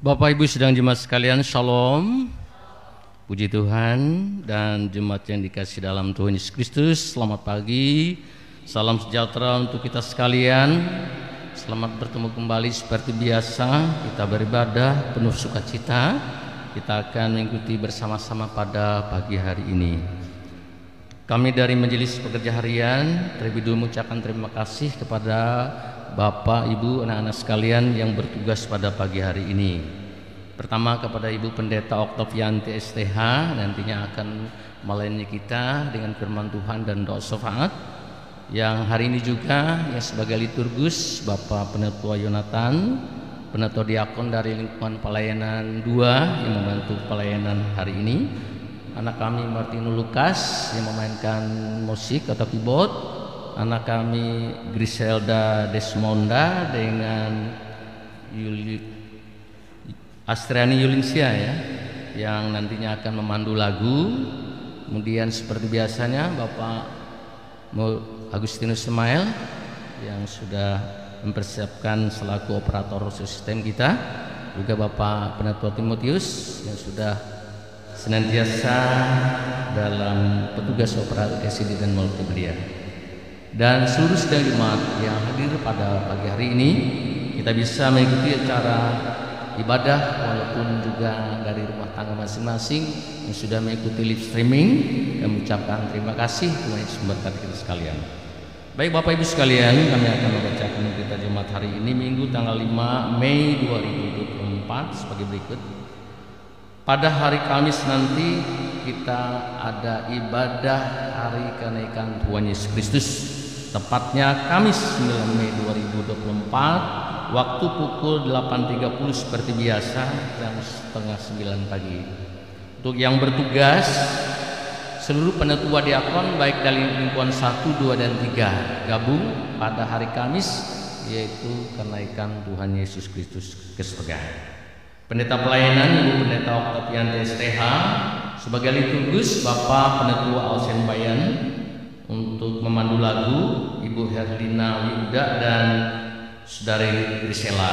Bapak Ibu sedang jemaat sekalian, Shalom. Puji Tuhan dan jemaat yang dikasih dalam Tuhan Yesus Kristus, selamat pagi. Salam sejahtera untuk kita sekalian. Selamat bertemu kembali seperti biasa. Kita beribadah penuh sukacita. Kita akan mengikuti bersama-sama pada pagi hari ini. Kami dari Majelis Pekerja Harian terlebih dulu mengucapkan terima kasih kepada Bapak, Ibu, anak-anak sekalian yang bertugas pada pagi hari ini. Pertama kepada Ibu Pendeta Oktavianti STH, nantinya akan melayani kita dengan firman Tuhan dan doa syafaat. Yang hari ini juga yang sebagai liturgus Bapak Penatua Yonatan, Penatua Diakon dari lingkungan pelayanan 2 yang membantu pelayanan hari ini. Anak kami Martino Lukas yang memainkan musik atau keyboard. Anak kami Griselda Desmonda dengan Astriani Yulinsia ya, yang nantinya akan memandu lagu. Kemudian seperti biasanya Bapak Agustinus Semael yang sudah mempersiapkan selaku operator sistem kita. Juga Bapak Penatua Timotius yang sudah senantiasa dalam petugas operasi SID dan multimedia. Dan seluruh sedang jemaat yang hadir pada pagi hari ini, kita bisa mengikuti acara ibadah walaupun juga dari rumah tangga masing-masing yang sudah mengikuti live streaming, dan mengucapkan terima kasih Tuhan Yesus memberkati kita sekalian. Baik Bapak Ibu sekalian, kami akan membacakan kita jemaat hari ini Minggu tanggal 5 Mei 2024 sebagai berikut. Pada hari Kamis nanti kita ada ibadah hari kenaikan Tuhan Yesus Kristus. Tepatnya Kamis 9 Mei 2024, waktu pukul 8.30 seperti biasa, jam setengah 9 pagi. Untuk yang bertugas, seluruh penatua diakon baik dari lingkungan 1, 2, dan 3 gabung pada hari Kamis, yaitu kenaikan Tuhan Yesus Kristus ke surga. Pendeta pelayanan Ibu Pendeta Oktavianti STH, sebagai liturgus Bapak Penatua Alsen Bayan. Untuk memandu lagu Ibu Herlina Yuda dan Saudari Grisela.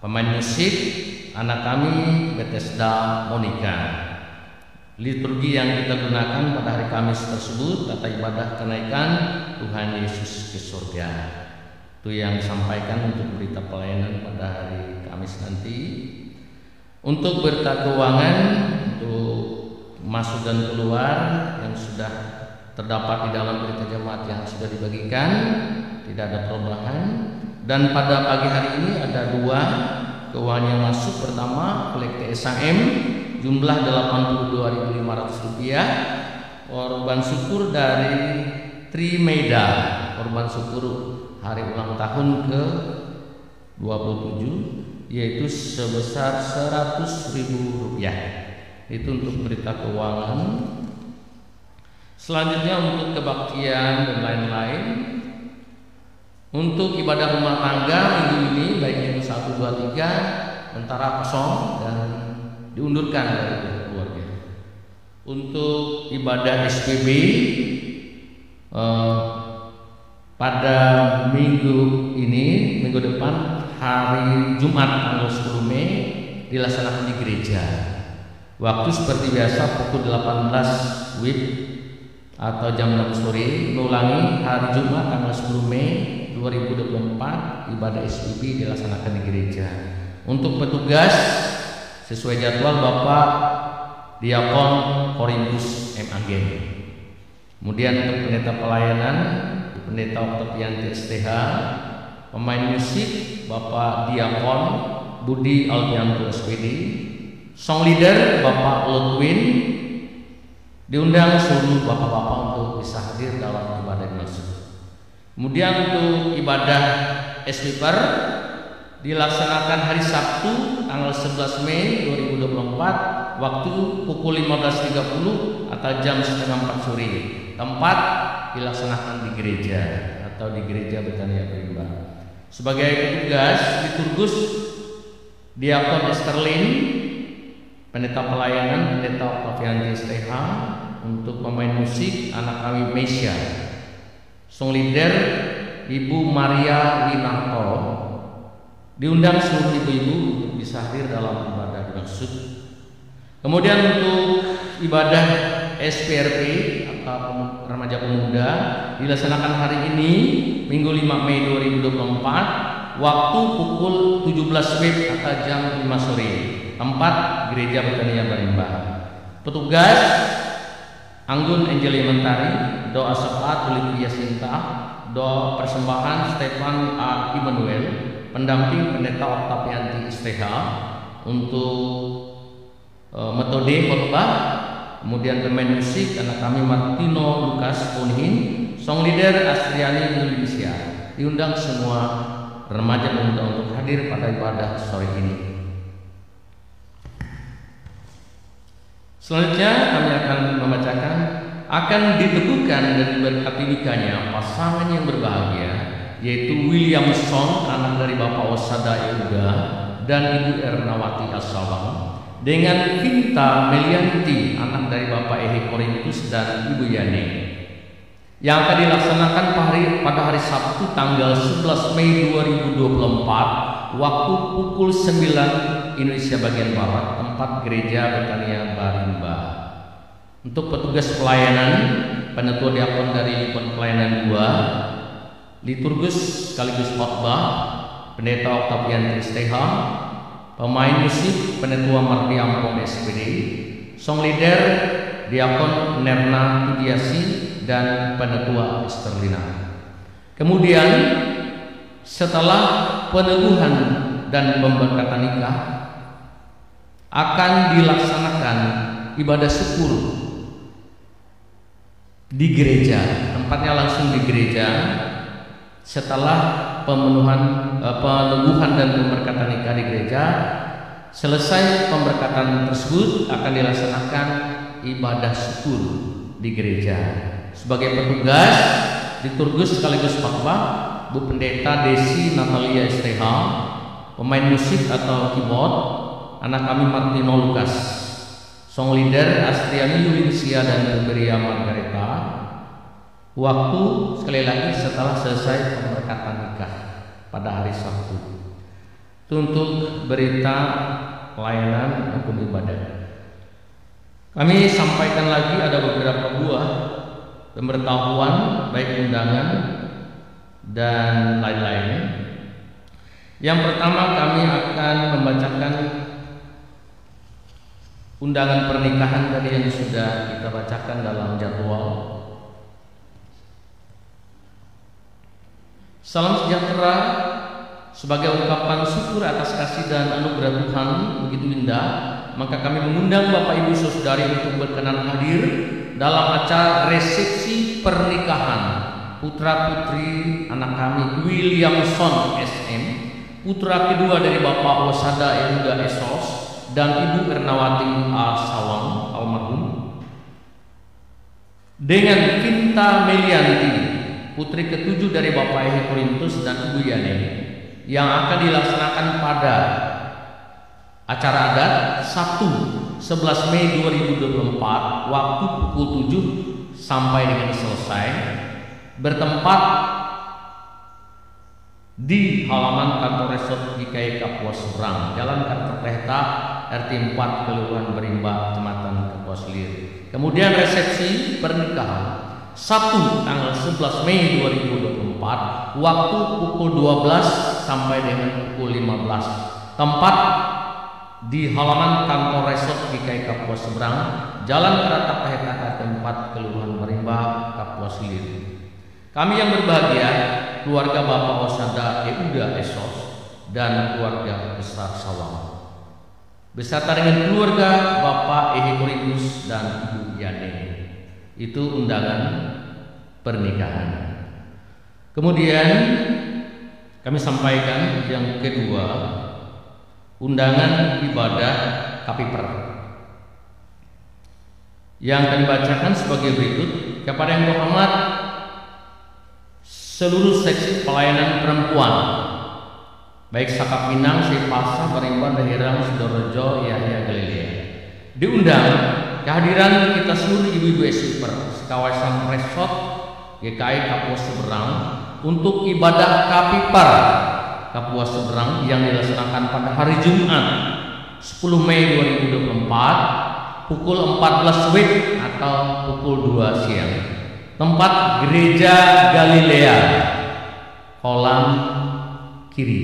Pemain musik anak kami Bethesda Monica. Liturgi yang kita gunakan pada hari Kamis tersebut tata ibadah kenaikan Tuhan Yesus ke surga. Itu yang disampaikan untuk berita pelayanan pada hari Kamis nanti. Untuk berita keuangan untuk masuk dan keluar yang sudah terdapat di dalam berita jemaat yang sudah dibagikan, tidak ada perubahan. Dan pada pagi hari ini ada 2 keuangan yang masuk. Pertama, kolekte SAM jumlah Rp82.500, korban syukur dari Trimeda, korban syukur hari ulang tahun ke 27, yaitu sebesar Rp100.000. Itu untuk berita keuangan. Selanjutnya untuk kebaktian dan lain-lain. Untuk ibadah rumah tangga minggu ini baik minggu 1, 2, 3 sementara kosong dan diundurkan dari keluarga. Untuk ibadah SPB pada minggu ini, minggu depan hari Jumat tanggal 10 Mei dilaksanakan di gereja. Waktu seperti biasa pukul 18 WIB atau jam 6 sore. Mengulangi hari Jumat tanggal 10 Mei 2024 ibadah SPB dilaksanakan di gereja. Untuk petugas sesuai jadwal Bapak Diakon Korintus M. Anggen. Kemudian untuk pendeta pelayanan Pendeta Oktavianti STH, pemain musik Bapak Diakon Budi Alfianto SPD, song leader Bapak Ludwin. Diundang seluruh bapak-bapak untuk bisa hadir dalam ibadah tersebut. Kemudian untuk ibadah SPPR dilaksanakan hari Sabtu tanggal 11 Mei 2024 waktu pukul 15.30 atau jam setengah 4 sore. Tempat dilaksanakan di gereja atau di gereja Betania Berimba. Sebagai petugas liturgus Diakon Esterlin, pendeta pelayanan Pendeta Oktavianti STH. Untuk pemain musik anak kami Mesia, song leader Ibu Maria Winarto. Diundang seluruh ibu-ibu untuk bisa hadir dalam ibadah maksud. Kemudian untuk ibadah SPRP atau Remaja Pemuda dilaksanakan hari ini Minggu 5 Mei 2024 waktu pukul 17 WIB atau jam 5 sore, tempat Gereja Betania Barimba. Petugas Anggun Angeli Mentari, doa syafaat Olivia Sinta, doa persembahan Stefan A. Immanuel, pendamping Pendeta Octavianti Isteha untuk metode khotbah. Kemudian pemain musik anak kami Martino Lukas Ponhin, song leader Astriani Indonesia. Diundang semua remaja pemuda untuk hadir pada ibadah sore ini. Selanjutnya kami akan membacakan akan diteguhkan dan diberkati nikahnya pasangan yang berbahagia, yaitu Williamson anak dari Bapak Osada Euda dan Ibu Ernawati Asawang, dengan Vinta Melianti anak dari Bapak Ehe Korintus dan Ibu Yani, yang akan dilaksanakan pada hari Sabtu tanggal 11 Mei 2024 waktu pukul 9 Indonesia bagian Barat, tempat Gereja Betania Barimba. Untuk petugas pelayanan, penetua diakon dari pelayanan 2, liturgus sekaligus khotbah Pendeta Octavian Tristeha, pemain musik penetua Marti Ampong SPD, song leader diakon Nerna Tudiasi dan penetua Esterlina. Kemudian setelah peneguhan dan pemberkatan nikah akan dilaksanakan ibadah syukur di gereja, tempatnya langsung di gereja. Setelah peneguhan dan pemberkatan nikah di gereja, selesai pemberkatan tersebut akan dilaksanakan ibadah syukur di gereja. Sebagai petugas liturgus sekaligus khotbah Bu Pendeta Desi Natalia Isteha, pemain musik atau keyboard anak kami Martino Lukas, song leader Astriani Yulinsia dan Beria Margareta. Waktu sekali lagi setelah selesai pemberkatan nikah pada hari Sabtu. Untuk berita pelayanan hukum ibadah, kami sampaikan lagi ada beberapa buah pemberitahuan baik undangan dan lain-lain. Yang pertama kami akan membacakan undangan pernikahan tadi yang sudah kita bacakan dalam jadwal. Salam sejahtera sebagai ungkapan syukur atas kasih dan anugerah Tuhan begitu indah, maka kami mengundang Bapak Ibu Saudari untuk berkenan hadir dalam acara resepsi pernikahan putra putri anak kami Williamson SM, putra kedua dari Bapak Osada Euda Esos dan Ibu Ernawati A. Sawang almarhum, dengan Vinta Melianti putri ketujuh dari Bapak Ehe Korintus dan Ibu Yani, yang akan dilaksanakan pada acara adat Sabtu 11 Mei 2024 waktu pukul 7 sampai dengan selesai, bertempat di halaman kantor resort GKI Kapuas Seberang, Jalan Kartapehta, RT 4 Kelurahan Barimba, Kecamatan Kapuas Lir. Kemudian resepsi pernikahan Sabtu tanggal 11 Mei 2024 waktu pukul 12 sampai dengan pukul 15, tempat di halaman kantor resort GKI Kapuas Seberang, Jalan Kartapehta RT 4 Kelurahan Barimba, Kapuas Lir. Kami yang berbahagia, keluarga Bapak Osada Euda Esos dan keluarga besar Sawang, beserta dengan keluarga Bapak Ehe Korintus dan Ibu Yani. Itu undangan pernikahan. Kemudian kami sampaikan yang kedua, undangan ibadah Kapiper yang akan dibacakan sebagai berikut. Kepada yang terhormat seluruh seksi pelayanan perempuan, baik Sakap Minang, Sipasa, Barimba, Daherang, Sidorejo, Yahya, Galilea, diundang kehadiran kita seluruh ibu-ibu super kawasan resort GKI Kapuas Seberang untuk ibadah Kapiper Kapuas Seberang yang dilaksanakan pada hari Jumat 10 Mei 2024 pukul 14 WIB atau pukul 2 siang. Tempat Gereja Galilea, kolam kiri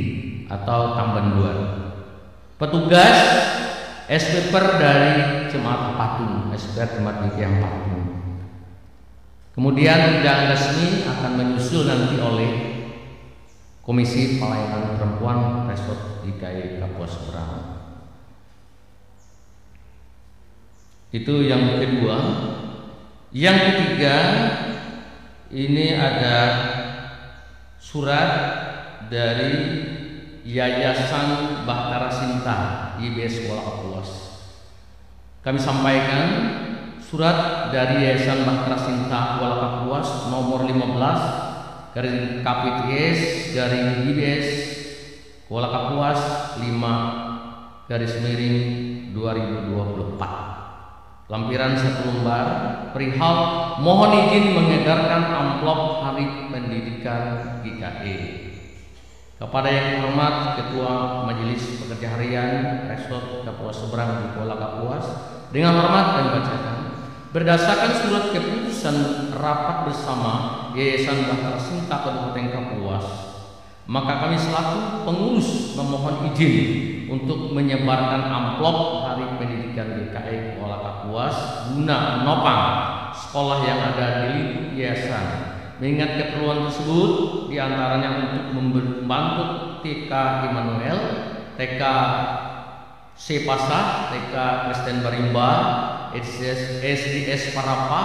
atau Tamban 2. Petugas SPPer dari Jemaat Patung, SPPer Jemaat GKI Patung. Kemudian undangan resmi akan menyusul nanti oleh Komisi Pelayanan Perempuan Resort GKI Kapuas Seberang. Itu yang kedua. Yang ketiga, ini ada surat dari Yayasan Bahtera Sinta YBS Sekolah Kapuas. Kami sampaikan surat dari Yayasan Bahtera Sinta Kuala Kapuas nomor 15 garing KPTS garing YBS Kuala Kapuas 5 garis miring 2024. Lampiran 1 lembar perihal mohon izin mengedarkan amplop Hari Pendidikan GKI. Kepada yang terhormat Ketua Majelis Pekerja Harian Resort Kapuas Seberang di Kuala Kapuas, dengan hormat kami bacakan, berdasarkan surat keputusan rapat bersama Yayasan Bahtera Sinta Kabupaten Kapuas, maka kami selaku pengurus memohon izin untuk menyebarkan amplop Hari Pendidikan GKI Kuala Kapuas guna menopang sekolah yang ada di lingkup yayasan. Mengingat keperluan tersebut diantaranya untuk membantu TK Immanuel, TK Sepasa, TK Kristen Barimba, SDS Parapa,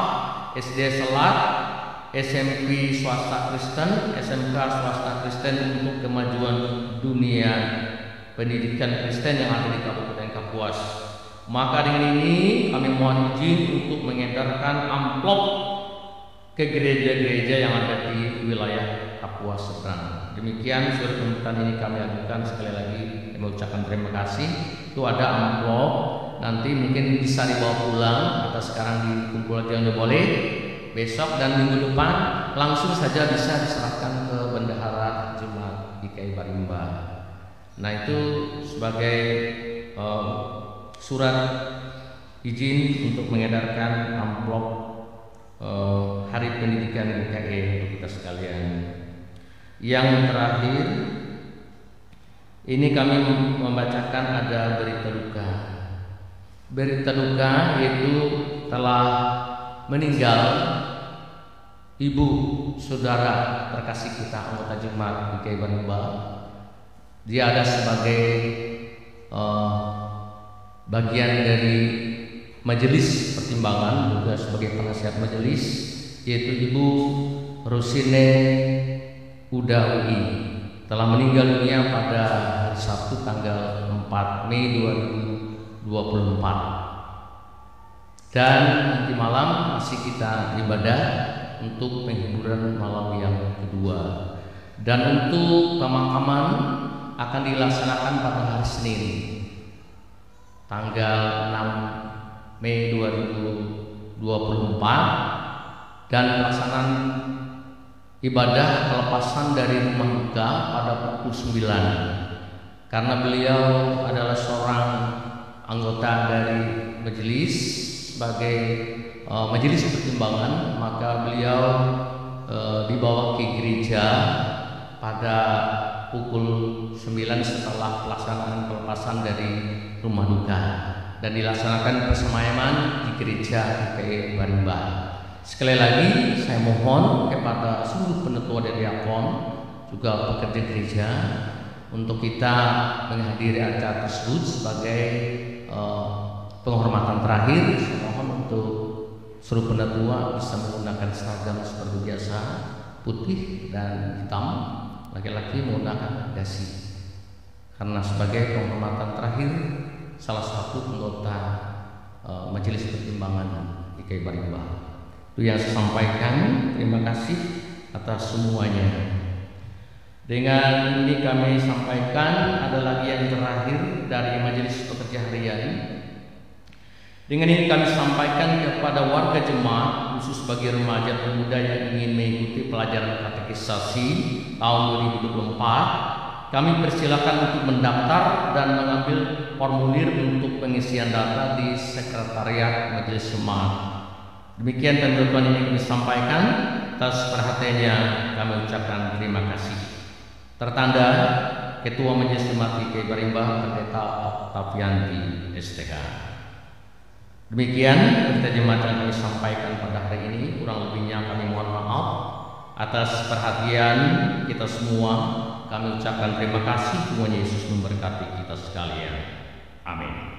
SD Selat, SMP Swasta Kristen, SMK Swasta Kristen untuk kemajuan dunia pendidikan Kristen yang ada di Kabupaten Kapuas. Maka dengan ini kami mohon izin untuk mengedarkan amplop ke gereja-gereja yang ada di wilayah Kapuas Seberang. Demikian surat permintaan ini kami ajukan. Sekali lagi kami mengucapkan terima kasih. Itu ada amplop, nanti mungkin bisa dibawa pulang atau sekarang dikumpul aja udah boleh. Besok dan minggu depan langsung saja bisa diserahkan ke Bendahara Jemaat GKI Barimba. Nah, itu sebagai surat izin untuk mengedarkan amplop Hari Pendidikan GKI untuk kita sekalian. Yang terakhir, ini kami membacakan ada berita duka. Berita duka yaitu telah meninggal ibu saudara terkasih kita anggota Jemaat GKI Barimba. Dia ada sebagai bagian dari majelis pertimbangan, juga sebagai penasihat majelis, yaitu Ibu Rusine Udawi, telah meninggal dunia pada hari Sabtu tanggal 4 Mei 2024. Dan nanti malam masih kita ibadah untuk penghiburan malam yang kedua. Dan untuk pemakaman akan dilaksanakan pada hari Senin tanggal 6 Mei 2024, dan pelaksanaan ibadah pelepasan dari rumah duka pada pukul 9. Karena beliau adalah seorang anggota dari majelis sebagai majelis pertimbangan, maka beliau dibawa ke gereja pada pukul 9 setelah pelaksanaan pelepasan dari rumah duka, dan dilaksanakan persemayaman di gereja GKI Barimba. Sekali lagi saya mohon kepada seluruh penetua dan diakon, juga pekerja gereja, untuk kita menghadiri acara tersebut sebagai penghormatan terakhir. Saya mohon untuk seluruh penetua bisa menggunakan seragam seperti biasa, putih dan hitam, laki-laki menggunakan dasi, karena sebagai penghormatan terakhir salah satu anggota majelis pertimbangan GKI Barimba. Itu yang saya sampaikan. Terima kasih atas semuanya. Dengan ini kami sampaikan ada lagi yang terakhir dari majelis pekerja harian. Dengan ini kami sampaikan kepada warga jemaat, khusus bagi remaja pemuda yang ingin mengikuti pelajaran katekisasi tahun 2024, kami persilakan untuk mendaftar dan mengambil formulir untuk pengisian data di Sekretariat Majelis Jemaat. Demikian pemberitahuan ini kami sampaikan. Atas perhatiannya kami ucapkan terima kasih. Tertanda Ketua Majelis Jemaat GKI Barimbah Pendeta Octavianti STH. Demikian berita jemaat yang kami sampaikan pada hari ini. Kurang lebihnya kami mohon maaf. Atas perhatian kita semua, kami ucapkan terima kasih. Tuhan Yesus memberkati kita sekalian. Amin.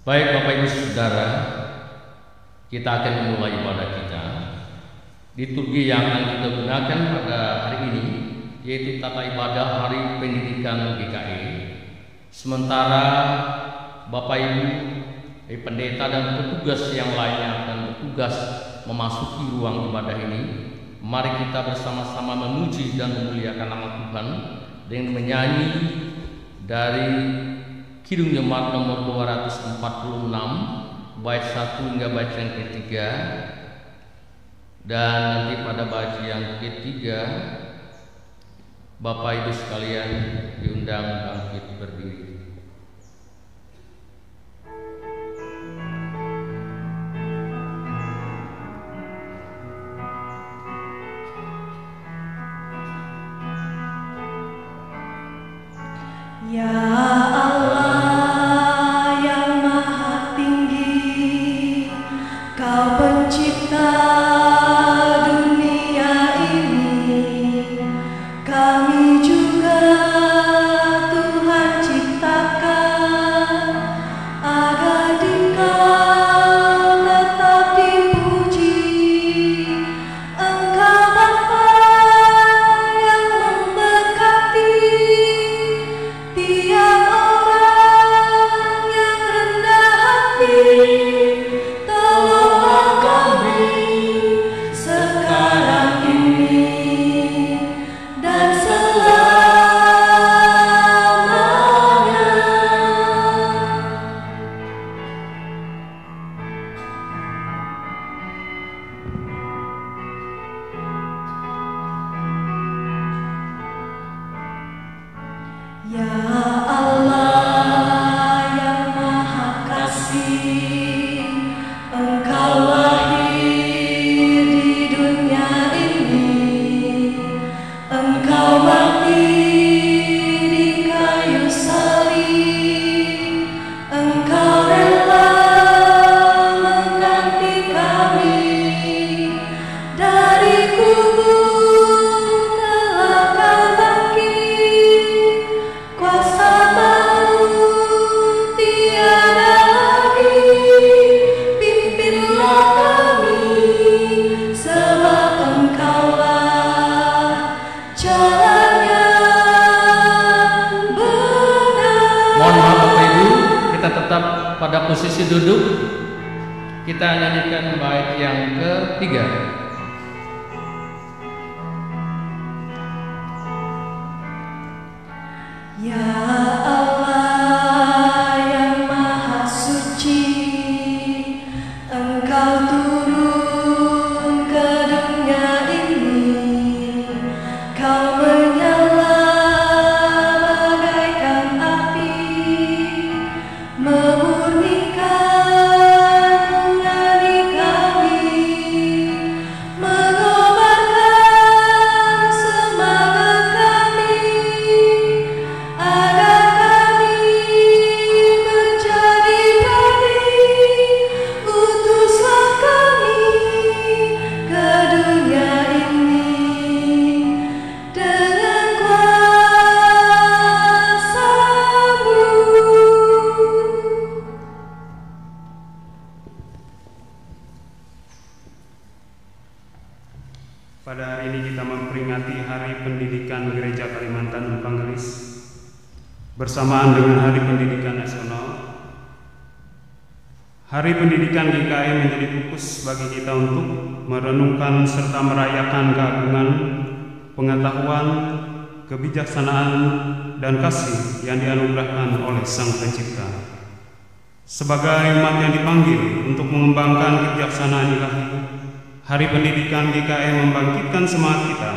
Baik Bapak Ibu Saudara, kita akan memulai ibadah kita. Liturgi yang akan kita gunakan pada hari ini yaitu tata ibadah Hari Pendidikan GKI. Sementara Bapak Ibu, pendeta dan petugas yang lainnya akan bertugas memasuki ruang ibadah ini, mari kita bersama-sama memuji dan memuliakan nama Tuhan dengan menyanyi dari Kidung Jemaat nomor 246 bait 1 hingga bait yang ketiga, dan nanti pada bait yang ketiga Bapak Ibu sekalian diundang bangkit berdiri. Ya Allah yang maha tinggi, Kau pencipta dunia ini, kami juga Tuhan ciptakan agar Engkau tetap dipuji. Engkau Bapa yang memberkati tiap orang yang rendah hati. Tolonglah kami sekarang ini dan selamanya. Ya Allah yang maha kasih, Engkau lahir di dunia ini, Engkau mati di kayu salib, Engkau rela mengganti kami dari kubur telah Kau bangkit. Kuasa maut tiada lagi, pimpinlah kami, sebab Engkaulah jalan yang benar. Mohon maaf Bapak Ibu, kita tetap pada posisi duduk. Kita nyanyikan bait yang ketiga. Ya Allah yang maha suci, Engkau turun ke dunia ini, Kau menyala bagaikan api, memurnikan hati kami, mengobarkan semangat kami, agar kami menjadi berani. Utuslah kami ke dunia ini dengan kuasa-Mu. Pada hari ini kita memperingati Hari Pendidikan Gereja Kalimantan Bangkalis bersamaan dengan Hari Pendidikan Nasional. Hari Pendidikan GKI menjadi fokus bagi kita untuk merenungkan serta merayakan keagungan, pengetahuan, kebijaksanaan, dan kasih yang dianugerahkan oleh Sang Pencipta. Sebagai umat yang dipanggil untuk mengembangkan kebijaksanaan ilahi, Hari Pendidikan GKE membangkitkan semangat kita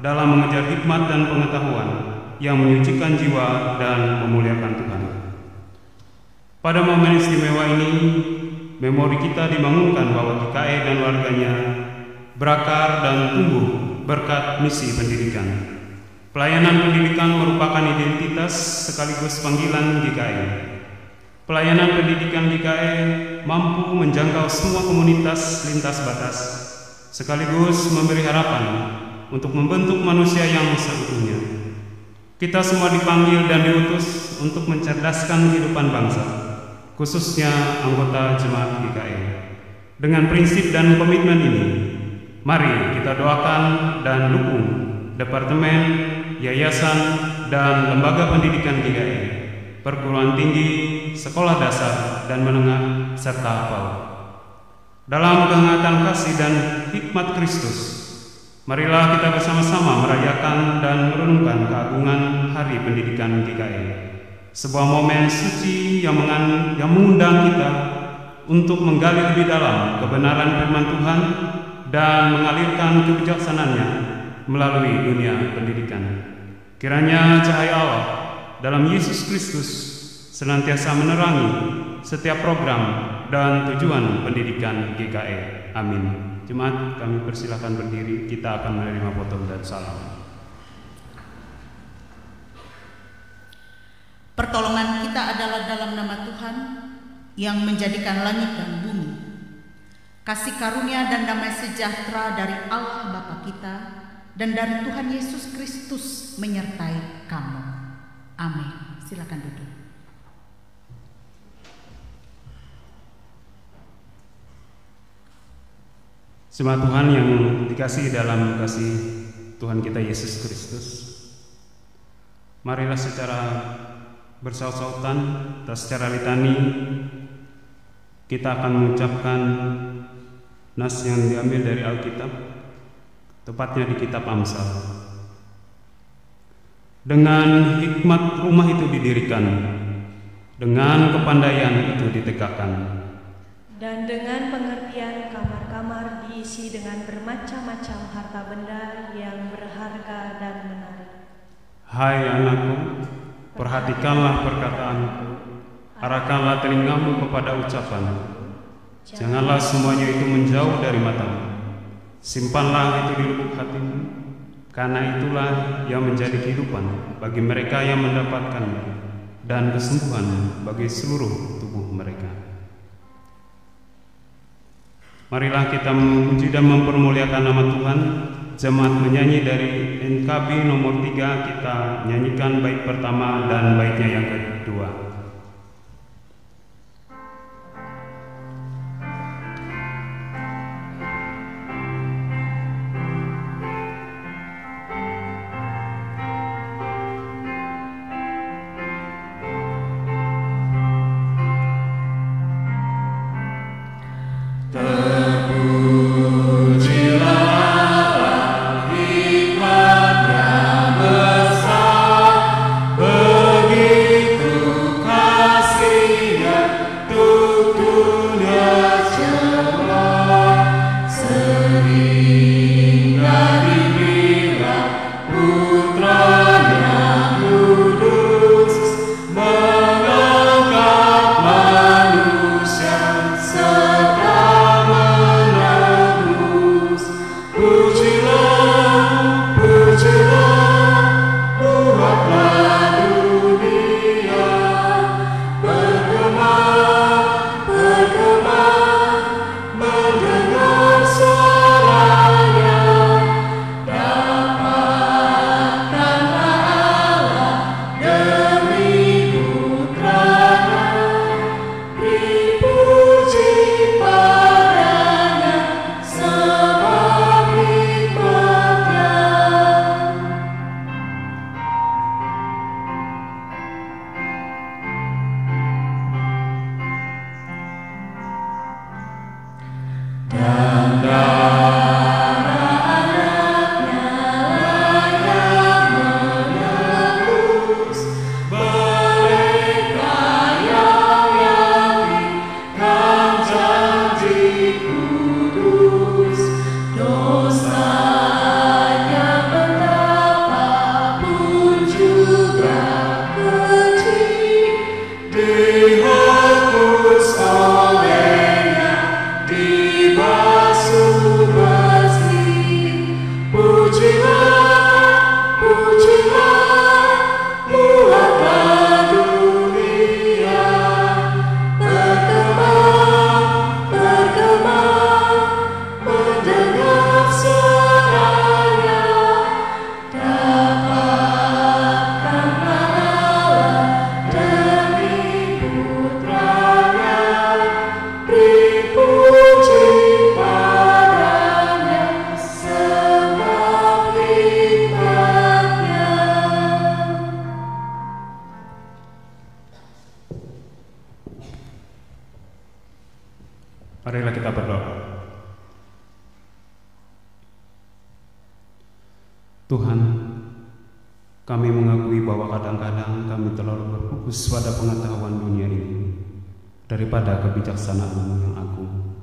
dalam mengejar hikmat dan pengetahuan yang menyucikan jiwa dan memuliakan Tuhan. Pada momen istimewa ini, memori kita dibangunkan bahwa GKE dan warganya berakar dan tumbuh berkat misi pendidikan. Pelayanan pendidikan merupakan identitas sekaligus panggilan GKE. Pelayanan pendidikan GKE mampu menjangkau semua komunitas lintas batas, sekaligus memberi harapan untuk membentuk manusia yang seutuhnya. Kita semua dipanggil dan diutus untuk mencerdaskan kehidupan bangsa, khususnya anggota jemaat GKE. Dengan prinsip dan komitmen ini, mari kita doakan dan dukung Departemen, Yayasan, dan Lembaga Pendidikan GKE, perguruan tinggi, sekolah dasar, dan menengah, serta PAUD. Dalam kehangatan kasih dan hikmat Kristus, marilah kita bersama-sama merayakan dan merenungkan keagungan Hari Pendidikan GKE, sebuah momen suci yang mengundang kita untuk menggali lebih dalam kebenaran firman Tuhan dan mengalirkan kebijaksanaannya melalui dunia pendidikan. Kiranya cahaya Allah dalam Yesus Kristus senantiasa menerangi setiap program dan tujuan pendidikan GKE. Amin. Jemaat, kami persilakan berdiri, kita akan menerima foto dan salam. Pertolongan kita adalah dalam nama Tuhan yang menjadikan langit dan bumi. Kasih karunia dan damai sejahtera dari Allah Bapa kita dan dari Tuhan Yesus Kristus menyertai kamu. Amin. Silakan duduk. Jemaat Tuhan yang dikasihi dalam kasih Tuhan kita Yesus Kristus, marilah secara bersaut-sautan atau secara litani kita akan mengucapkan nas yang diambil dari Alkitab, tepatnya di kitab Amsal. Dengan hikmat rumah itu didirikan, dengan kepandaian itu ditegakkan, Dan dengan pengertian kamar-kamar diisi dengan bermacam-macam harta benda yang berharga dan menarik. Hai anakku, perhatikanlah perkataanku, arahkanlah telingamu kepada ucapanku. Janganlah semuanya itu menjauh dari matamu. Simpanlah itu di lubuk hatimu, karena itulah yang menjadi kehidupan bagi mereka yang mendapatkannya dan kesembuhan bagi seluruh tubuh mereka. Marilah kita memuji dan mempermuliakan nama Tuhan. Jemaat menyanyi dari NKB nomor 3, kita nyanyikan bait pertama dan baitnya yang kedua. Begitu Marilah kita berdoa. Tuhan, kami mengakui bahwa kadang-kadang kami terlalu berfokus pada pengetahuan dunia ini daripada kebijaksanaan yang agung.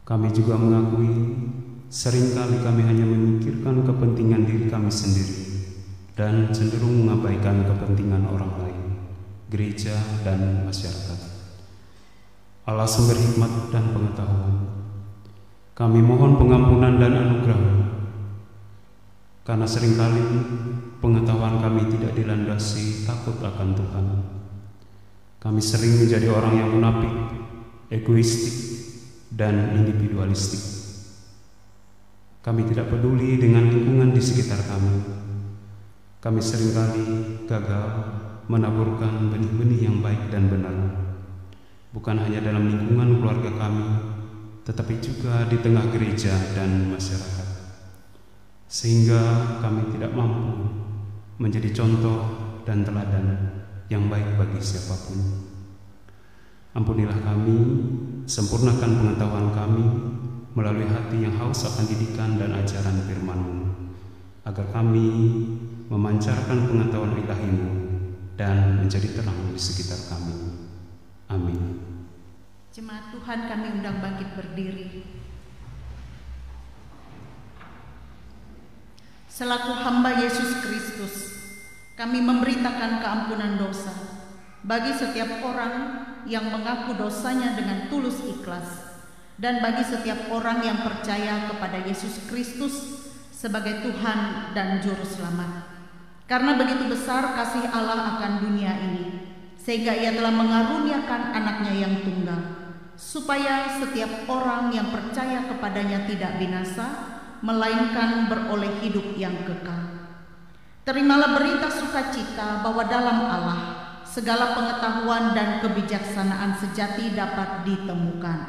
Kami juga mengakui seringkali kami hanya memikirkan kepentingan diri kami sendiri dan cenderung mengabaikan kepentingan orang lain, gereja dan masyarakat. Allah sumber hikmat dan pengetahuan, kami mohon pengampunan dan anugerah, karena seringkali pengetahuan kami tidak dilandasi takut akan Tuhan. Kami sering menjadi orang yang munafik, egoistik, dan individualistik. Kami tidak peduli dengan lingkungan di sekitar kami. Kami seringkali gagal menaburkan benih-benih yang baik dan benar, bukan hanya dalam lingkungan keluarga kami, tetapi juga di tengah gereja dan masyarakat, sehingga kami tidak mampu menjadi contoh dan teladan yang baik bagi siapapun. Ampunilah kami, sempurnakan pengetahuan kami melalui hati yang haus akan didikan dan ajaran firman-Mu, agar kami memancarkan pengetahuan ilahi-Mu dan menjadi terang di sekitar kami. Amin. Jemaat Tuhan, kami undang bangkit berdiri. Selaku hamba Yesus Kristus, kami memberitakan keampunan dosa bagi setiap orang yang mengaku dosanya dengan tulus ikhlas, dan bagi setiap orang yang percaya kepada Yesus Kristus sebagai Tuhan dan Juru Selamat. Karena begitu besar kasih Allah akan dunia ini, sehingga Ia telah mengaruniakan anaknya yang tunggal, supaya setiap orang yang percaya kepadanya tidak binasa, melainkan beroleh hidup yang kekal. Terimalah berita sukacita bahwa dalam Allah segala pengetahuan dan kebijaksanaan sejati dapat ditemukan.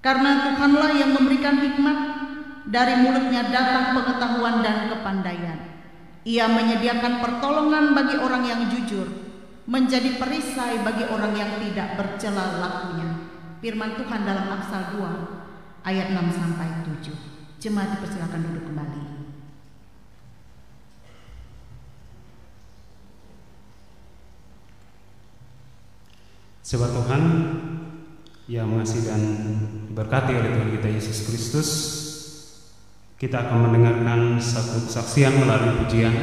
Karena Tuhanlah yang memberikan hikmat, dari mulutnya datang pengetahuan dan kepandaian. Ia menyediakan pertolongan bagi orang yang jujur, menjadi perisai bagi orang yang tidak bercela lakunya. Firman Tuhan dalam Amsal 2 ayat 6-7. Jemaat dipersilakan duduk kembali. Sebab Tuhan yang mengasihi dan diberkati oleh Tuhan kita Yesus Kristus, kita akan mendengarkan satu kesaksian melalui pujian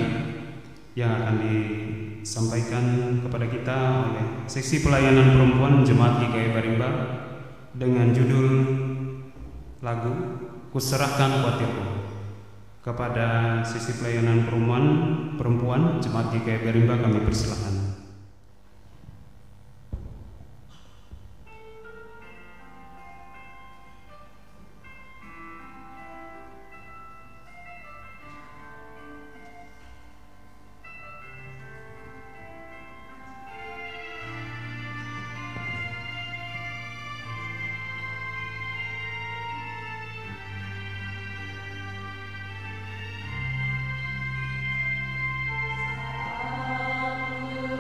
yang akan disampaikan kepada kita oleh seksi pelayanan perempuan Jemaat GKI Barimba dengan judul lagu Kuserahkan Kuatirku. Kepada sisi pelayanan perempuan Jemaat GKI Barimba kami persilakan. Aku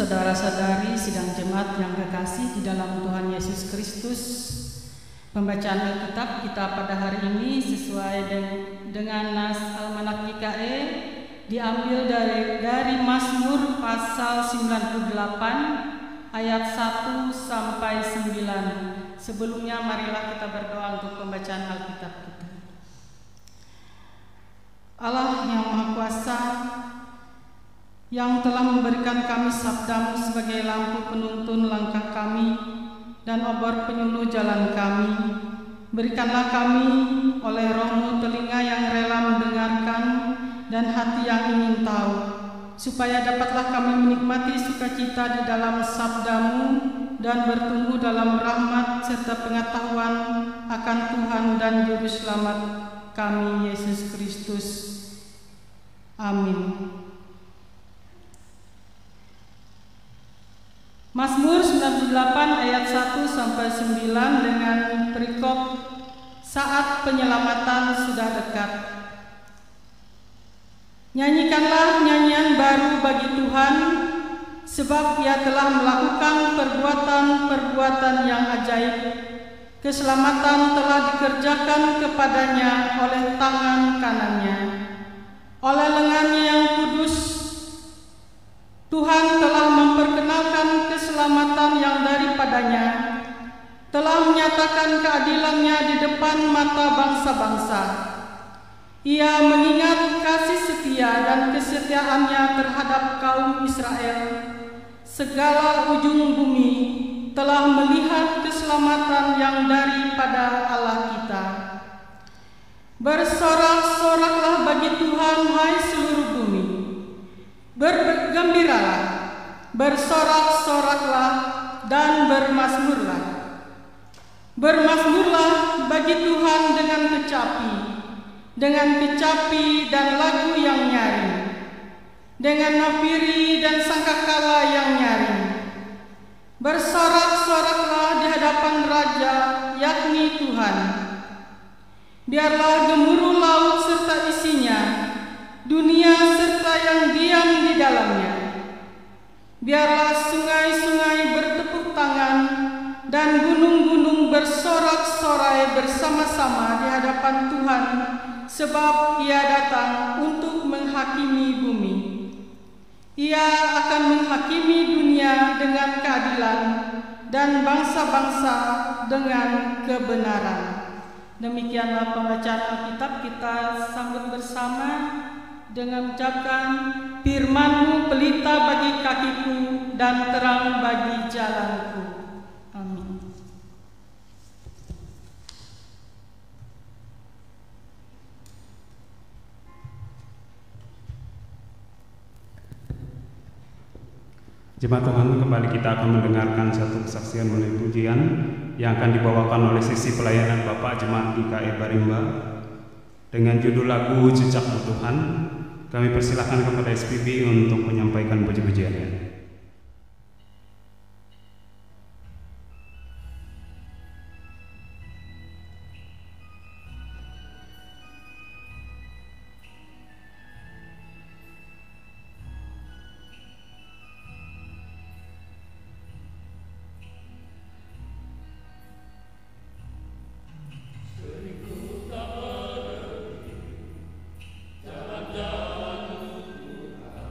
saudara-saudari sidang jemaat yang kekasih di dalam Tuhan Yesus Kristus, pembacaan Alkitab kita pada hari ini sesuai dengan nas Almanak GKE diambil dari Mazmur pasal 98 ayat 1 sampai 9. Sebelumnya marilah kita berdoa untuk pembacaan Alkitab kita. Allah yang Maha Kuasa, yang telah memberikan kami sabdamu sebagai lampu penuntun langkah kami dan obor penyuluh jalan kami, berikanlah kami oleh Roh-Mu telinga yang rela mendengarkan dan hati yang ingin tahu, supaya dapatlah kami menikmati sukacita di dalam sabdamu dan bertumbuh dalam rahmat serta pengetahuan akan Tuhan dan Juru Selamat kami, Yesus Kristus. Amin. Mazmur 98 ayat 1 sampai 9 dengan perikop saat penyelamatan sudah dekat. Nyanyikanlah nyanyian baru bagi Tuhan, sebab Ia telah melakukan perbuatan-perbuatan yang ajaib. Keselamatan telah dikerjakan kepadanya oleh tangan kanannya. Oleh lengannya yang kudus, Tuhan telah memperkenalkan keselamatan yang daripadanya, telah menyatakan keadilannya di depan mata bangsa-bangsa. Ia mengingat kasih setia dan kesetiaannya terhadap kaum Israel. Segala ujung bumi telah melihat keselamatan yang daripada Allah kita. Bersorak-soraklah bagi Tuhan, hai seluruh bumi. Bergembiralah, bersorak-soraklah, dan bermazmurlah. Bermazmurlah bagi Tuhan dengan kecapi dan lagu yang nyaring, dengan nafiri dan sangkakala yang nyaring. Bersorak-soraklah di hadapan Raja, yakni Tuhan. Biarlah gemuruh laut serta isinya, dunia serta yang diam di dalamnya. Biarlah sungai-sungai bertepuk tangan dan gunung-gunung bersorak-sorai bersama-sama di hadapan Tuhan, sebab Ia datang untuk menghakimi bumi. Ia akan menghakimi dunia dengan keadilan dan bangsa-bangsa dengan kebenaran. Demikianlah pembacaan Alkitab. Kita sambut bersama dengan ucapkan, firman-Mu pelita bagi kakiku dan terang bagi jalanku. Amin. Jemaat Tuhan, kembali kita akan mendengarkan satu kesaksian melalui pujian yang akan dibawakan oleh sisi pelayanan Bapak Jemaat GKE Barimba dengan judul lagu Jejakmu Tuhan. Kami persilahkan kepada SPB untuk menyampaikan puji-pujiannya. Jalan-jalan Tuhan,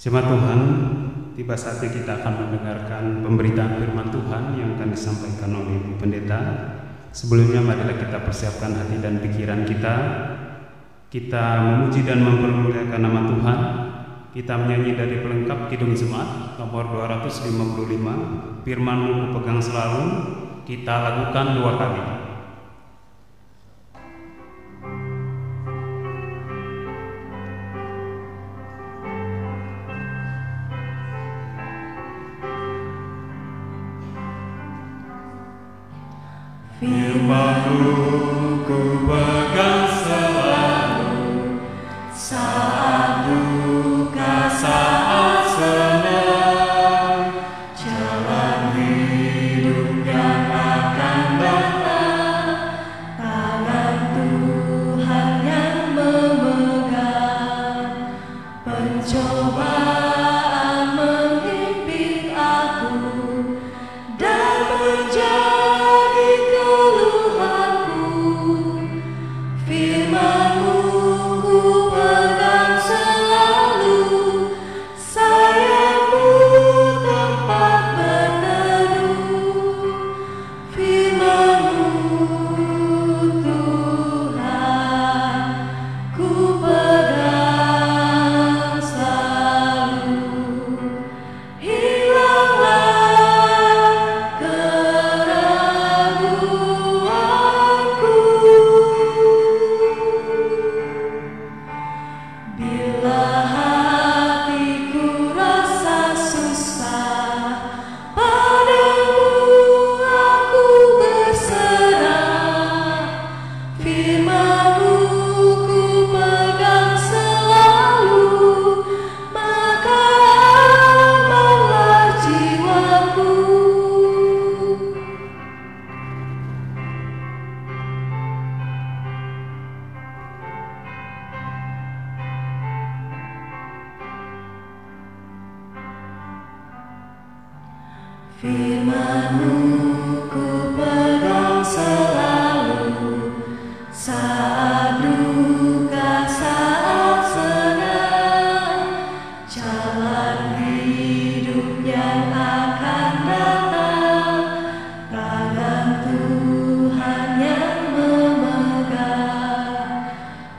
Jemaat Tuhan, tiba saatnya kita akan mendengarkan pemberitaan firman Tuhan yang akan disampaikan oleh Ibu Pendeta. Sebelumnya marilah kita persiapkan hati dan pikiran kita. Kita memuji dan mempermuliakan nama Tuhan. Kita menyanyi dari pelengkap Kidung Jemaat nomor 255, Firman-Mu kupegang selalu, kita lakukan 2 kali. Firman-Mu kupegang selalu, saat duka saat senang, jalan hidup yang akan datang, tangan Tuhan yang memegang. Pencobaan menghimpit aku dan menjadi Firman-Mu kupegang selalu, sayap-Mu tempat berteduh. Firman-Mu Tuhan kupegang selalu, hilanglah keraguanku. Bila hatiku rasa susah, padamu aku berserah. Firman-Mu kupegang selalu, maka amanlah jiwaku. Firman-Mu kupegang selalu, saat duka saat senang, jalan hidup yang akan datang, tangan Tuhan yang memegang.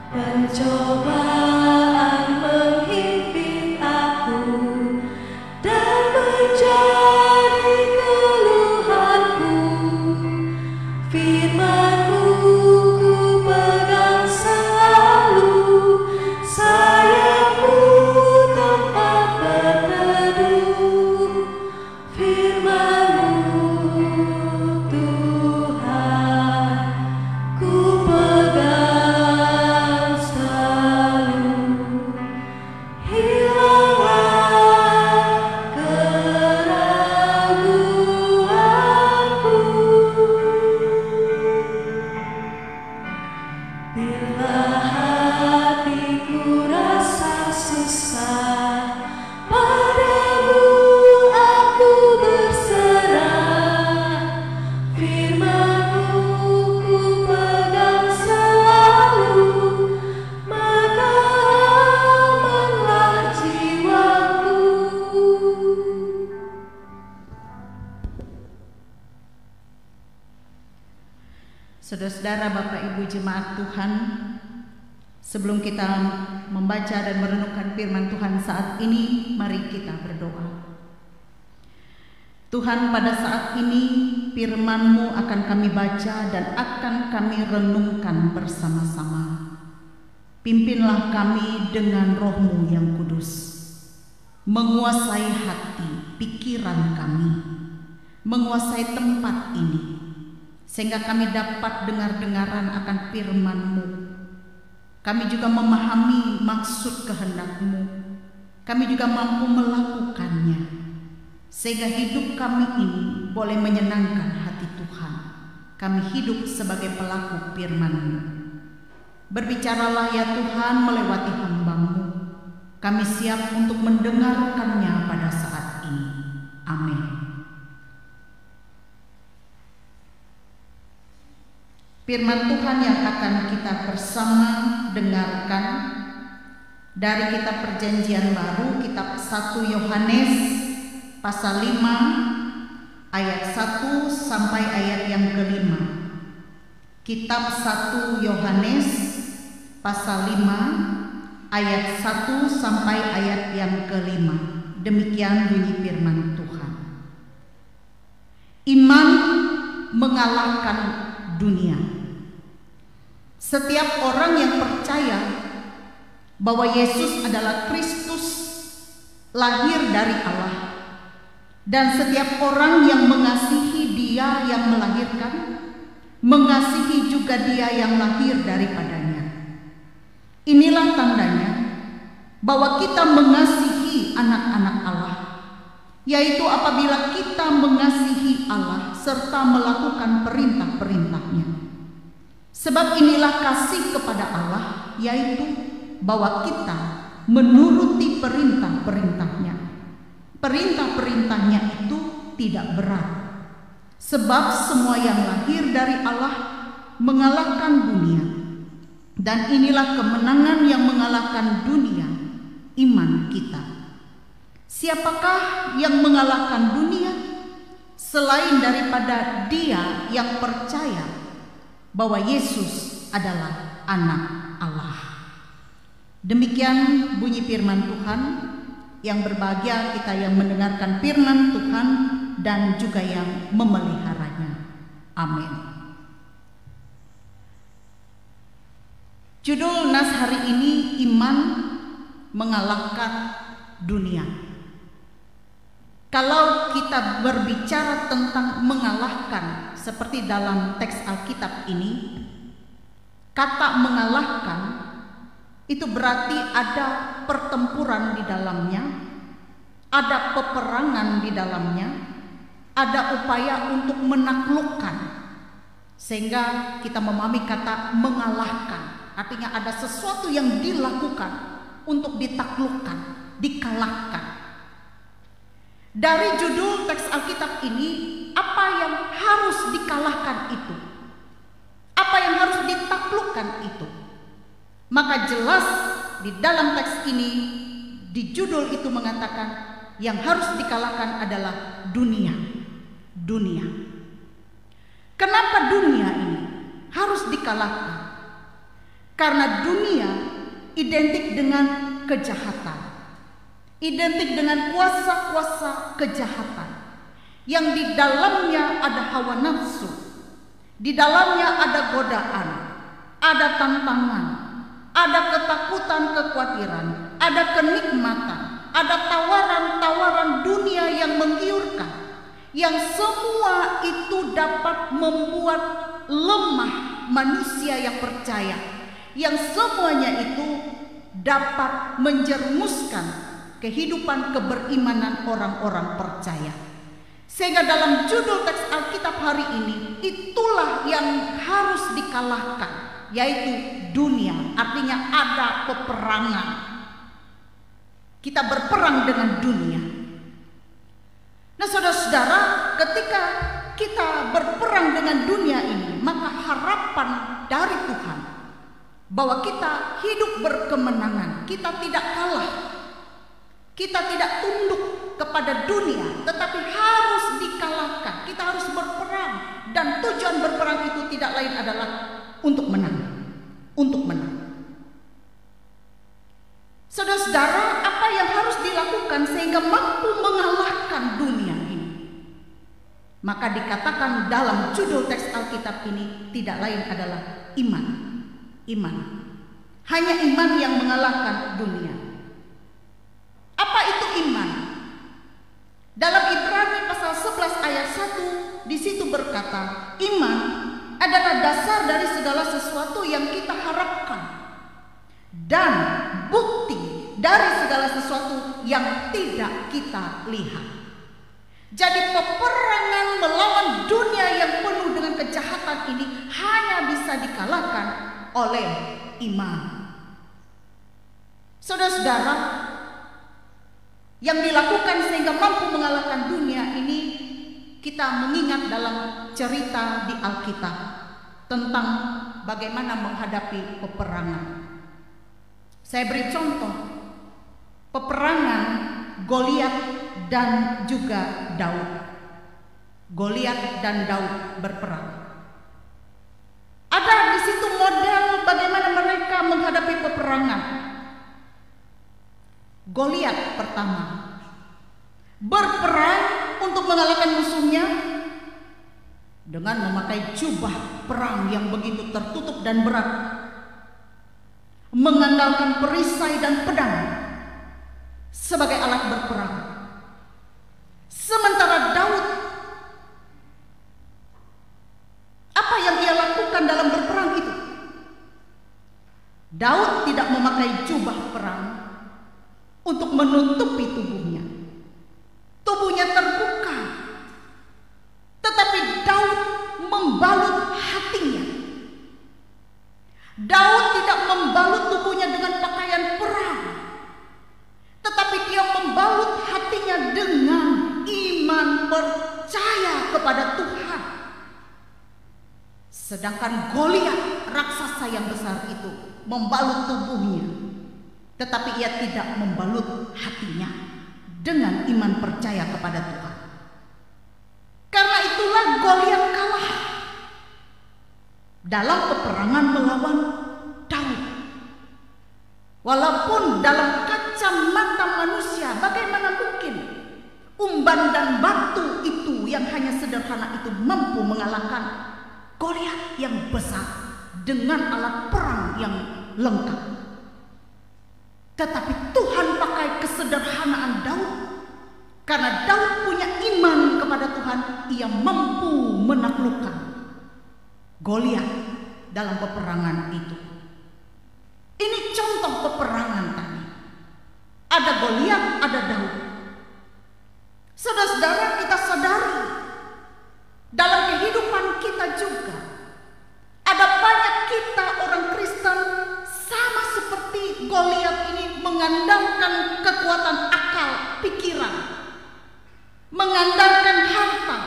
Pencobaan menghimpit aku dan menjadi keluhanku. Firman-Mu kupegang selalu, sayap-Mu tempat berteduh. Firman-Mu Tuhan Saudara-saudara, Bapak Ibu jemaat Tuhan, sebelum kita membaca dan merenungkan firman Tuhan saat ini, mari kita berdoa. Tuhan, pada saat ini firman-Mu akan kami baca dan akan kami renungkan bersama-sama. Pimpinlah kami dengan Roh-Mu yang kudus, menguasai hati, pikiran kami, menguasai tempat ini, sehingga kami dapat dengar-dengaran akan firman-Mu. Kami juga memahami maksud kehendak-Mu. Kami juga mampu melakukannya, sehingga hidup kami ini boleh menyenangkan hati Tuhan. Kami hidup sebagai pelaku firman-Mu. Berbicaralah ya Tuhan melewati hamba-Mu. Kami siap untuk mendengarkannya pada saat ini. Amin. Firman Tuhan yang akan kita bersama dengarkan dari kitab Perjanjian Baru, kitab 1 Yohanes pasal 5 ayat 1 sampai ayat yang ke-5. Kitab 1 Yohanes pasal 5 ayat 1 sampai ayat yang ke-5. Demikian bunyi firman Tuhan. Iman mengalahkan dunia. Setiap orang yang percaya bahwa Yesus adalah Kristus, lahir dari Allah, dan setiap orang yang mengasihi Dia yang melahirkan, mengasihi juga Dia yang lahir daripadanya. Inilah tandanya bahwa kita mengasihi anak-anak Allah, yaitu apabila kita mengasihi Allah serta melakukan perintah-perintahnya. Sebab inilah kasih kepada Allah, yaitu bahwa kita menuruti perintah-perintahnya. Perintah-perintahnya itu tidak berat, sebab semua yang lahir dari Allah mengalahkan dunia. Dan inilah kemenangan yang mengalahkan dunia, iman kita. Siapakah yang mengalahkan dunia selain daripada dia yang percaya bahwa Yesus adalah anak Allah? Demikian bunyi firman Tuhan. Yang berbahagia kita yang mendengarkan firman Tuhan dan juga yang memeliharanya. Amin. Judul nas hari ini, iman mengalahkan dunia. Kalau kita berbicara tentang mengalahkan seperti dalam teks Alkitab ini, kata mengalahkan itu berarti ada pertempuran di dalamnya, ada peperangan di dalamnya, ada upaya untuk menaklukkan. Sehingga kita memahami kata mengalahkan, artinya ada sesuatu yang dilakukan untuk ditaklukkan, dikalahkan. Dari judul teks Alkitab ini, apa yang harus dikalahkan itu? Apa yang harus ditaklukkan itu? Maka jelas di dalam teks ini, di judul itu mengatakan yang harus dikalahkan adalah dunia. Dunia. Kenapa dunia ini harus dikalahkan? Karena dunia identik dengan kejahatan, identik dengan kuasa-kuasa kejahatan, yang di dalamnya ada hawa nafsu, di dalamnya ada godaan, ada tantangan, ada ketakutan, kekhawatiran, ada kenikmatan, ada tawaran-tawaran dunia yang menggiurkan, yang semua itu dapat membuat lemah manusia yang percaya, yang semuanya itu dapat menjerumuskan kehidupan keberimanan orang-orang percaya. Sehingga dalam judul teks Alkitab hari ini, itulah yang harus dikalahkan, yaitu dunia. Artinya ada peperangan. Kita berperang dengan dunia. Nah saudara-saudara, ketika kita berperang dengan dunia ini, maka harapan dari Tuhan bahwa kita hidup berkemenangan, kita tidak kalah, kita tidak tunduk kepada dunia, tetapi harus dikalahkan. Kita harus berperang dan tujuan berperang itu tidak lain adalah untuk menang. Untuk menang. Saudara-saudara, apa yang harus dilakukan sehingga mampu mengalahkan dunia ini? Maka dikatakan dalam judul teks Alkitab ini tidak lain adalah iman. Iman. Hanya iman yang mengalahkan dunia. Apa itu iman? Dalam Ibrani pasal 11 ayat 1 di situ berkata, iman adalah dasar dari segala sesuatu yang kita harapkan dan bukti dari segala sesuatu yang tidak kita lihat. Jadi peperangan melawan dunia yang penuh dengan kejahatan ini hanya bisa dikalahkan oleh iman. Saudara-saudara, yang dilakukan sehingga mampu mengalahkan dunia ini, kita mengingat dalam cerita di Alkitab tentang bagaimana menghadapi peperangan. Saya beri contoh peperangan Goliat dan juga Daud. Goliat dan Daud berperang. Ada di situ model bagaimana mereka menghadapi peperangan. Goliat pertama berperang untuk mengalahkan musuhnya dengan memakai jubah perang yang begitu tertutup dan berat, mengandalkan perisai dan pedang sebagai alat berperang. Sementara Daud, apa yang ia lakukan dalam berperang itu? Daud tidak memakai jubah perang untuk menutupi tubuhnya. Tubuhnya terbuka, tetapi Daud membalut hatinya. Daud tidak membalut tubuhnya dengan pakaian perang, tetapi dia membalut hatinya dengan iman percaya kepada Tuhan. Sedangkan Goliat, raksasa yang besar itu, membalut tubuhnya, tetapi ia tidak membalut hatinya dengan iman percaya kepada Tuhan. Karena itulah Goliat kalah dalam peperangan melawan Daud. Walaupun dalam kacamata manusia, bagaimana mungkin umban dan batu itu yang hanya sederhana itu mampu mengalahkan Goliat yang besar dengan alat perang yang lengkap. Tetapi Tuhan pakai kesederhanaan Daud. Karena Daud punya iman kepada Tuhan, ia mampu menaklukkan Goliat dalam peperangan itu. Ini contoh peperangan tadi. Ada Goliat, ada Daud. Saudara-saudara, kita sadari dalam kehidupan kita juga ada banyak kita orang Kristen sama seperti Goliat ini mengandalkan kekuatan akal, pikiran, mengandalkan harta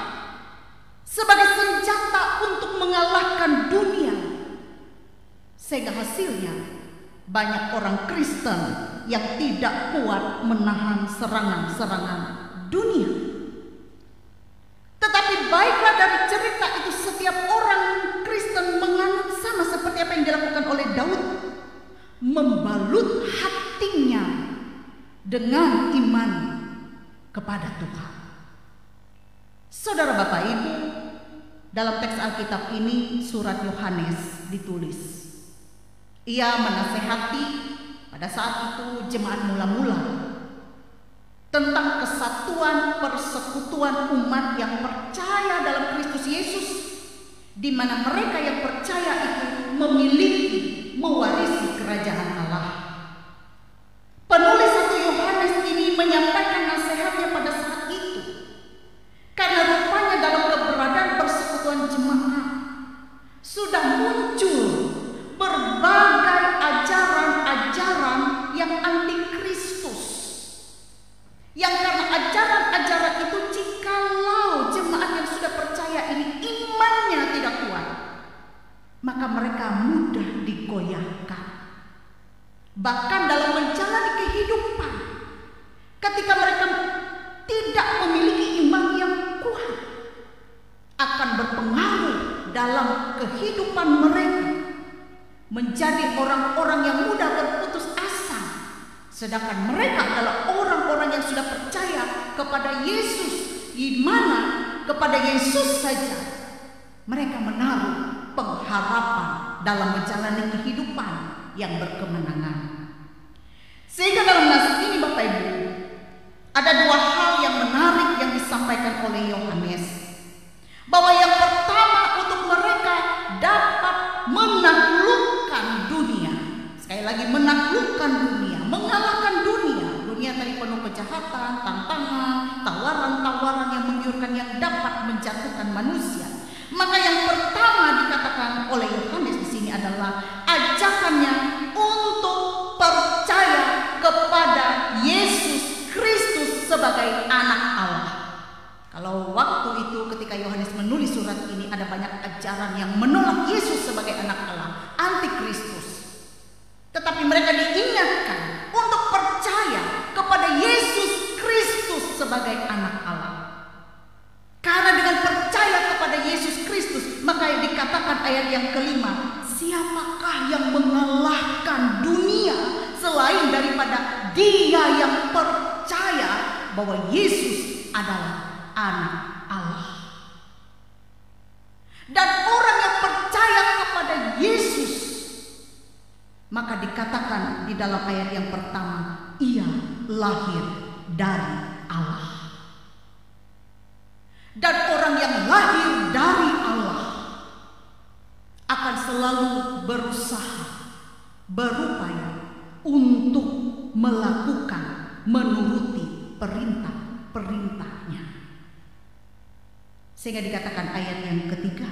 sebagai senjata untuk mengalahkan dunia. Sehingga hasilnya banyak orang Kristen yang tidak kuat menahan serangan-serangan dunia. Tetapi baiklah dari cerita itu setiap orang Kristen menganut sama seperti apa yang dilakukan oleh Daud, membalut hatinya dengan iman kepada Tuhan. Saudara Bapak Ibu, dalam teks Alkitab ini surat Yohanes ditulis. Ia menasehati pada saat itu jemaat mula-mula tentang kesatuan persekutuan umat yang percaya dalam Kristus Yesus, di mana mereka yang percaya itu memiliki, mewarisi kerajaan Allah. Penulis 1 Yohanes ini menyampaikan nasihatnya pada saat itu, karena rupanya dalam keberadaan persekutuan jemaat sudah muncul berbagai ajaran-ajaran yang antikristus, yang karena ajaran-ajaran itu jikalau jemaat yang sudah percaya ini imannya tidak kuat, maka mereka mudah digoyahkan. Bahkan dalam menjalani kehidupan, ketika mereka tidak memiliki iman yang kuat, akan berpengaruh dalam kehidupan mereka, menjadi orang-orang yang mudah berputus asa, sedangkan mereka adalah orang-orang yang sudah percaya kepada Yesus, di mana kepada Yesus saja mereka menaruh pengharapan dalam menjalani kehidupan yang berkemenangan. Sehingga dalam nas ini Bapak Ibu, ada dua hal yang menarik yang disampaikan oleh Yohanes, bahwa yang pertama untuk mereka dapat menaklukkan dunia. Sekali lagi, menaklukkan dunia, mengalahkan dunia. Dunia tadi penuh kejahatan, tantangan, tawaran-tawaran yang menggiurkan yang dapat menjatuhkan manusia. Maka yang pertama dikatakan oleh Yohanes di sini adalah ajakannya untuk percaya kepada Yesus Kristus sebagai anak Allah. Kalau waktu itu ketika Yohanes menulis surat ini, ada banyak ajaran yang menolak Yesus sebagai anak Allah, antikristus. Tetapi mereka diingatkan untuk percaya kepada Yesus Kristus sebagai anak Allah. Karena dengan percaya kepada Yesus Kristus, maka dikatakan ayat yang kelima, siapakah yang mengalahkan dunia selain daripada dia yang percaya bahwa Yesus adalah anak Allah. Dan orang yang percaya kepada Yesus, maka dikatakan di dalam ayat yang pertama, ia lahir dari Allah. Dan orang yang lahir dari Allah akan selalu berusaha, berupaya untuk melakukan, menuruti perintah-perintahnya. Sehingga dikatakan ayat yang ketiga,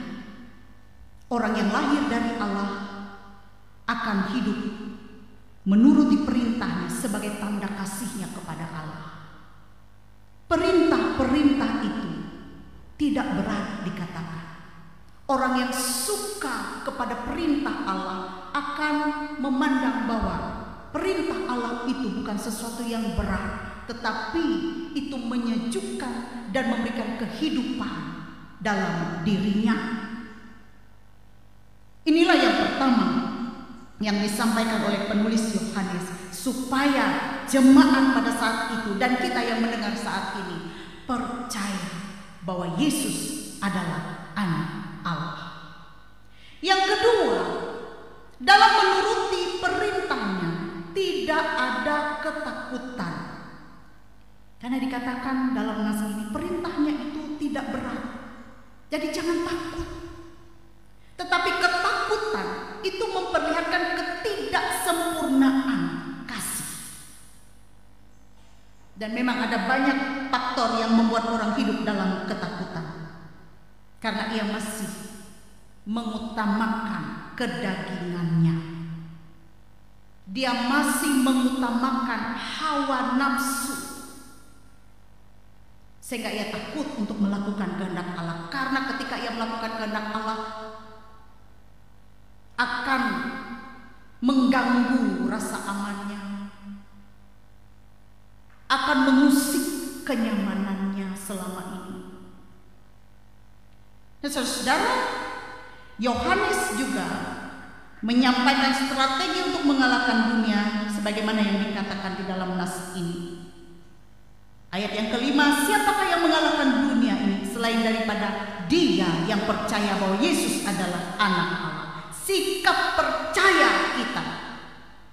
orang yang lahir dari Allah akan hidup menuruti perintahnya sebagai tanda kasihnya kepada Allah. Perintah-perintah itu tidak berat dikatakan. Orang yang suka kepada perintah Allah akan memandang bahwa perintah Allah itu bukan sesuatu yang berat, tetapi itu menyejukkan dan memberikan kehidupan dalam dirinya. Inilah yang pertama yang disampaikan oleh penulis Yohanes, supaya jemaat pada saat itu dan kita yang mendengar saat ini percaya bahwa Yesus adalah anak Allah. Yang kedua, dalam menuruti perintahnya tidak ada ketakutan. Karena dikatakan dalam nas ini perintahnya itu tidak berat. Jadi jangan takut. Tetapi ketakutan itu memperlihatkan ketidaksempurnaan kasih. Dan memang ada banyak faktor yang membuat orang hidup dalam ketakutan. Karena ia masih mengutamakan kedagingannya. Dia masih mengutamakan hawa nafsu. Sehingga ia takut untuk melakukan kehendak Allah. Karena ketika ia melakukan kehendak Allah, akan mengganggu rasa amannya, akan mengusik kenyamanannya selama ini. Dan saudara, Yohanes juga menyampaikan strategi untuk mengalahkan dunia sebagaimana yang dikatakan di dalam nas ini. Ayat yang kelima, siapakah yang mengalahkan dunia ini selain daripada dia yang percaya bahwa Yesus adalah anak Allah. Sikap percaya kita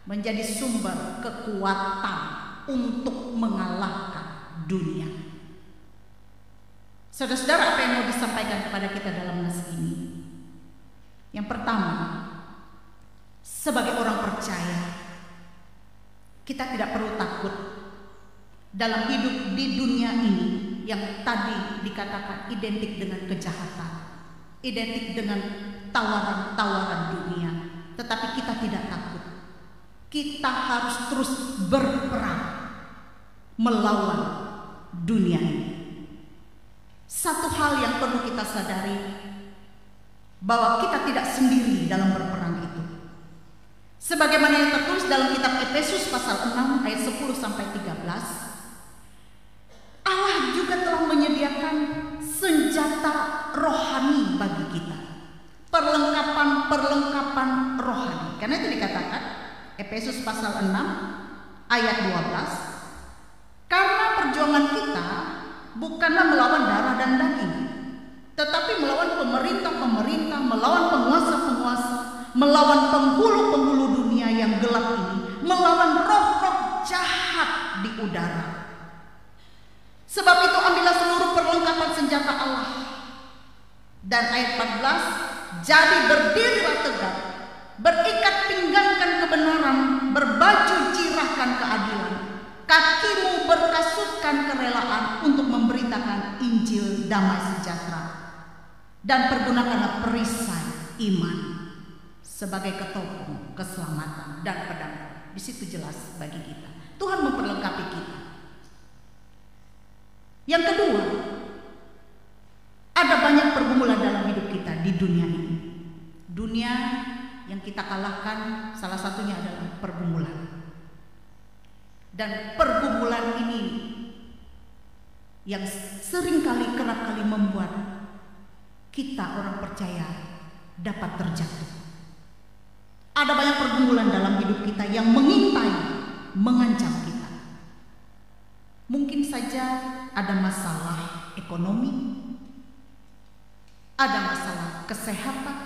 menjadi sumber kekuatan untuk mengalahkan dunia. Saudara-saudara, apa yang mau disampaikan kepada kita dalam nas ini? Yang pertama, sebagai orang percaya, kita tidak perlu takut dalam hidup di dunia ini yang tadi dikatakan identik dengan kejahatan, identik dengan tawaran-tawaran dunia. Tetapi kita tidak takut. Kita harus terus berperang melawan dunia ini. Satu hal yang perlu kita sadari, bahwa kita tidak sendiri dalam berperang itu. Sebagaimana yang tertulis dalam kitab Efesus pasal 6 ayat 10 sampai 13, Allah juga telah menyediakan senjata rohani alami bagi kita. Perlengkapan rohani. Karena itu dikatakan Efesus pasal 6 ayat 12, karena perjuangan kita bukanlah melawan darah dan daging, tetapi melawan pemerintah-pemerintah, melawan penguasa-penguasa, melawan penghulu-penghulu dunia yang gelap ini, melawan roh-roh jahat di udara. Sebab itu ambillah seluruh perlengkapan senjata Allah. Dan ayat 14, jadi berdirilah tegak, berikat pinggangkan kebenaran, berbaju jirahkan keadilan, kakimu berkasutkan kerelaan untuk memberitakan Injil damai sejahtera, dan pergunakanlah perisai iman sebagai ketopong keselamatan dan pedang. Di situ jelas bagi kita. Tuhan memperlengkapi kita. Yang kedua, ada banyak pergumulan dalam hidup kita di dunia ini. Dunia yang kita kalahkan salah satunya adalah pergumulan. Dan pergumulan ini yang seringkali kerap kali membuat kita orang percaya dapat terjatuh. Ada banyak pergumulan dalam hidup kita yang mengintai, mengancam kita. Mungkin saja ada masalah ekonomi, ada masalah kesehatan,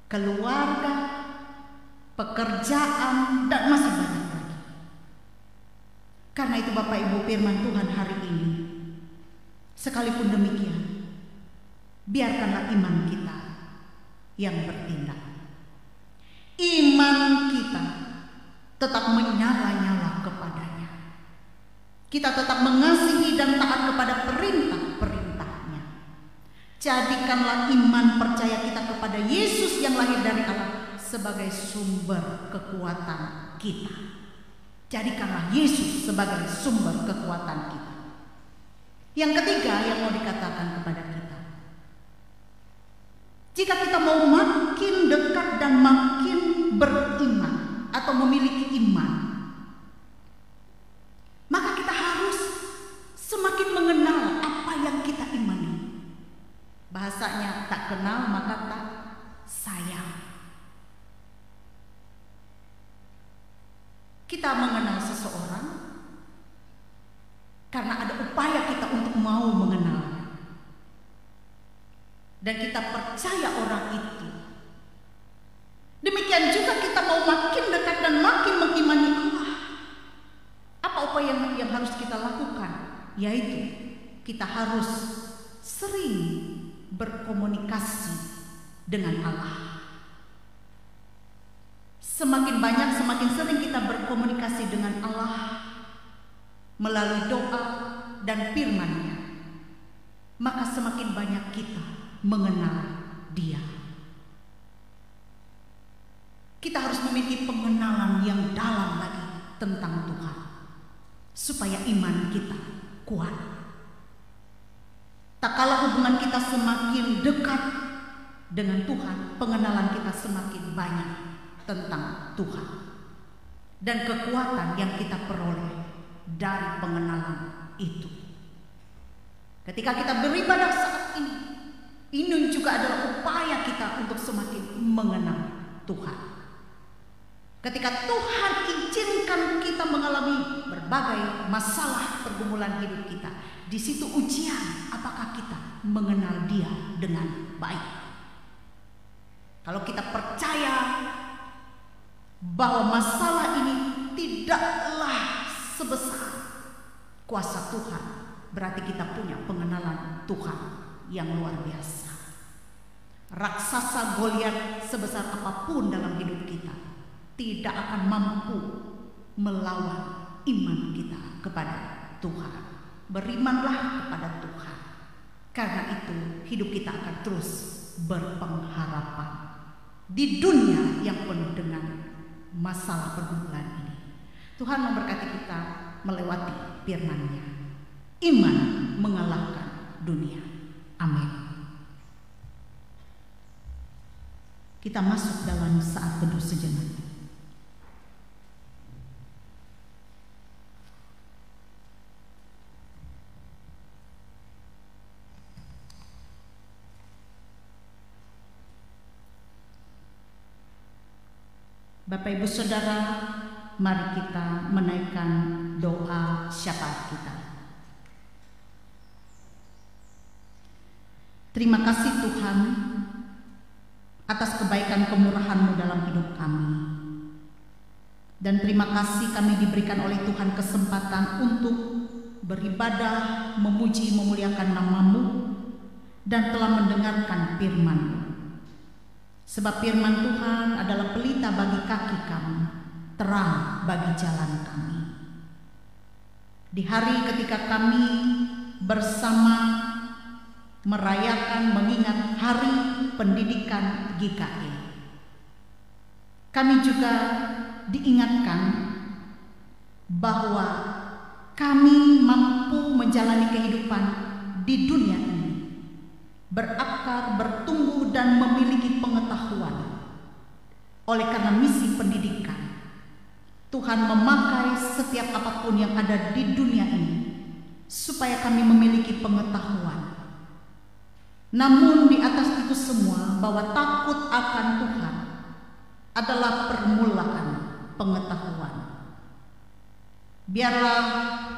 keluarga, pekerjaan, dan masih banyak lagi. Karena itu Bapak Ibu, firman Tuhan hari ini, sekalipun demikian, biarkanlah iman kita yang bertindak. Iman kita tetap menyala-nyala kepadanya. Kita tetap mengasihi dan taat kepada perintah-perintahnya. Jadikanlah iman percaya kita kepada Yesus yang lahir dari Allah sebagai sumber kekuatan kita. Jadikanlah Yesus sebagai sumber kekuatan kita. Yang ketiga yang mau dikatakan kepada kita, jika kita mau makin dekat dan makin beriman atau memiliki iman, maka kita harus semakin mengenal apa yang kita imani. Bahasanya tak kenal maka tak sayang. Kita mengenal seseorang karena ada upaya kita untuk mau mengenalnya. Dan kita percaya orang itu. Demikian juga kita mau makin dekat dan makin mengimani Allah. Apa upaya yang harus kita lakukan? Yaitu kita harus sering berkomunikasi dengan Allah. Semakin banyak, semakin sering kita berkomunikasi dengan Allah melalui doa dan firman-Nya, maka semakin banyak kita mengenal Dia. Kita harus memiliki pengenalan yang dalam lagi tentang Tuhan, supaya iman kita kuat. Tak kalah hubungan kita semakin dekat dengan Tuhan, pengenalan kita semakin banyak tentang Tuhan, dan kekuatan yang kita peroleh dari pengenalan itu. Ketika kita beribadah saat ini juga adalah upaya kita untuk semakin mengenal Tuhan. Ketika Tuhan izinkan kita mengalami berbagai masalah pergumulan hidup kita, di situ ujian apakah kita mengenal Dia dengan baik. Kalau kita percaya bahwa masalah ini tidaklah sebesar kuasa Tuhan, berarti kita punya pengenalan Tuhan yang luar biasa. Raksasa Goliat sebesar apapun dalam hidup kita tidak akan mampu melawan iman kita kepada Tuhan. Berimanlah kepada Tuhan. Karena itu hidup kita akan terus berpengharapan di dunia yang penuh dengan masalah pergumulan ini. Tuhan memberkati kita melewati firman-Nya. Iman mengalahkan dunia. Amin. Kita masuk dalam saat teduh sejenak. Bapak Ibu Saudara, mari kita menaikkan doa syafaat kita. Terima kasih Tuhan atas kebaikan kemurahan-Mu dalam hidup kami. Dan terima kasih kami diberikan oleh Tuhan kesempatan untuk beribadah, memuji, memuliakan nama-Mu, dan telah mendengarkan firman-Mu. Sebab firman Tuhan adalah pelita bagi kaki kami, terang bagi jalan kami. Di hari ketika kami bersama merayakan, mengingat Hari Pendidikan GKI, kami juga diingatkan bahwa kami mampu menjalani kehidupan di dunia ini, berakar, bertumbuh, dan memiliki pengetahuan. Oleh karena misi pendidikan, Tuhan memakai setiap apapun yang ada di dunia ini supaya kami memiliki pengetahuan. Namun di atas itu semua, bahwa takut akan Tuhan adalah permulaan pengetahuan. Biarlah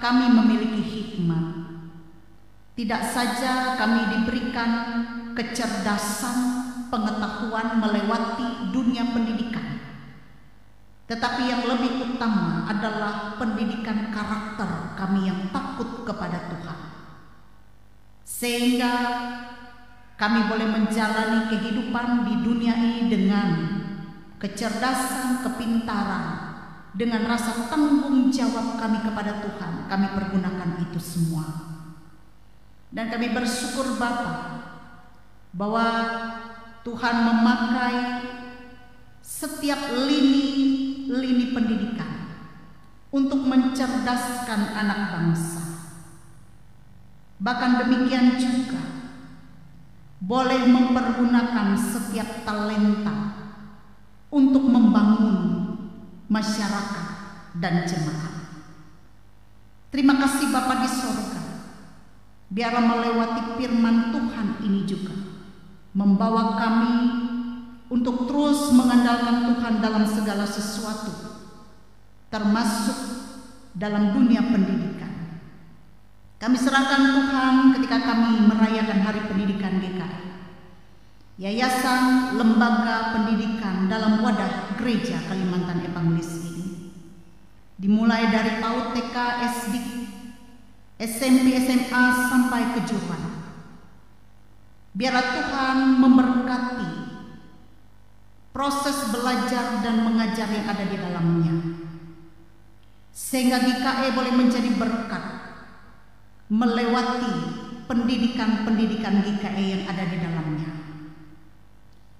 kami memiliki hikmat. Tidak saja kami diberikan kecerdasan, pengetahuan melewati dunia pendidikan, tetapi yang lebih utama adalah pendidikan karakter kami yang takut kepada Tuhan, sehingga kami boleh menjalani kehidupan di dunia ini dengan kecerdasan, kepintaran, dengan rasa tanggung jawab kami kepada Tuhan. Kami pergunakan itu semua. Dan kami bersyukur Bapa bahwa Tuhan memakai setiap lini pendidikan untuk mencerdaskan anak bangsa. Bahkan demikian juga boleh mempergunakan setiap talenta untuk membangun masyarakat dan jemaat. Terima kasih Bapa di sorga. Biarlah melewati firman Tuhan ini juga membawa kami untuk terus mengandalkan Tuhan dalam segala sesuatu, termasuk dalam dunia pendidikan. Kami serahkan Tuhan ketika kami merayakan Hari Pendidikan GKI. Yayasan Lembaga Pendidikan dalam Wadah Gereja Kalimantan Evangelis ini dimulai dari PAUD, TK, SD, SMP, SMA sampai kejuruan. Biarlah Tuhan memberkati proses belajar dan mengajar yang ada di dalamnya, sehingga GKI boleh menjadi berkat melewati pendidikan-pendidikan GKI yang ada di dalamnya.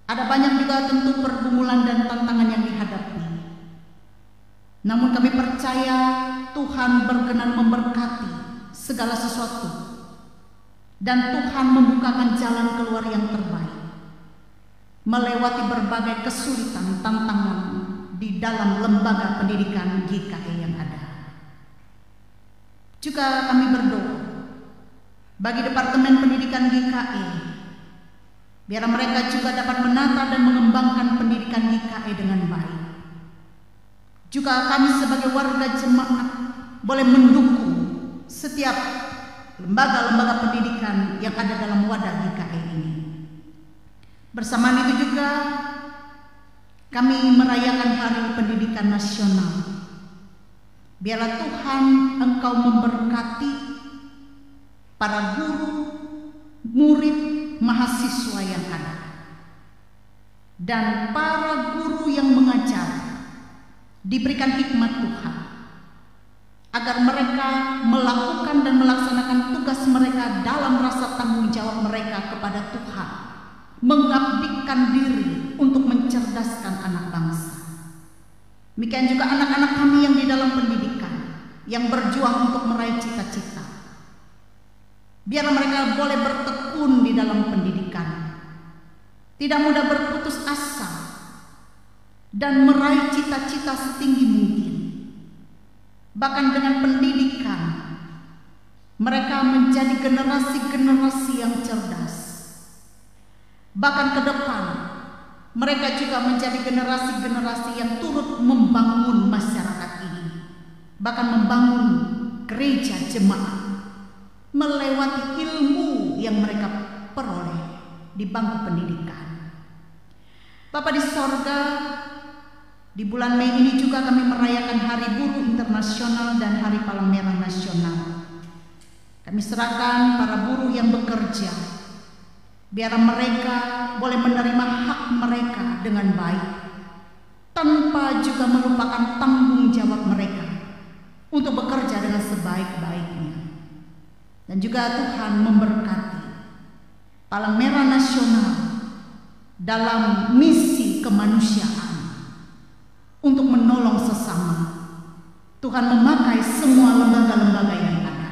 Ada banyak juga tentu pergumulan dan tantangan yang dihadapi. Namun kami percaya Tuhan berkenan memberkati segala sesuatu, dan Tuhan membukakan jalan keluar yang terbaik melewati berbagai kesulitan, tantangan di dalam lembaga pendidikan GKI yang ada. Juga kami berdoa bagi Departemen Pendidikan GKI, biar mereka juga dapat menata dan mengembangkan pendidikan GKI dengan baik. Juga kami sebagai warga jemaat boleh mendukung setiap lembaga-lembaga pendidikan yang ada dalam wadah GKI ini. Bersamaan itu juga kami merayakan Hari Pendidikan Nasional. Biarlah Tuhan Engkau memberkati para guru, murid, mahasiswa yang ada, dan para guru yang mengajar diberikan hikmat Tuhan, agar mereka melakukan dan melaksanakan tugas mereka dalam rasa tanggung jawab mereka kepada Tuhan, mengabdikan diri untuk mencerdaskan anak bangsa. Demikian juga anak-anak kami yang di dalam pendidikan, yang berjuang untuk meraih cita-cita. Biarlah mereka boleh bertekun di dalam pendidikan, tidak mudah berputus asa, dan meraih cita-cita setinggi mungkin. Bahkan dengan pendidikan, mereka menjadi generasi-generasi yang cerdas. Bahkan ke depan, mereka juga menjadi generasi-generasi yang turut membangun masyarakat ini, bahkan membangun gereja jemaat melewati ilmu yang mereka peroleh di bangku pendidikan. Bapa di sorga, di bulan Mei ini juga kami merayakan Hari Buruh Internasional dan Hari Palang Merah Nasional. Kami serahkan para buruh yang bekerja, biar mereka boleh menerima hak mereka dengan baik, tanpa juga melupakan tanggung jawab mereka untuk bekerja dengan sebaik-baiknya. Dan juga Tuhan memberkati Palang Merah Nasional dalam misi kemanusiaan untuk menolong sesama. Tuhan memakai semua lembaga-lembaga yang ada.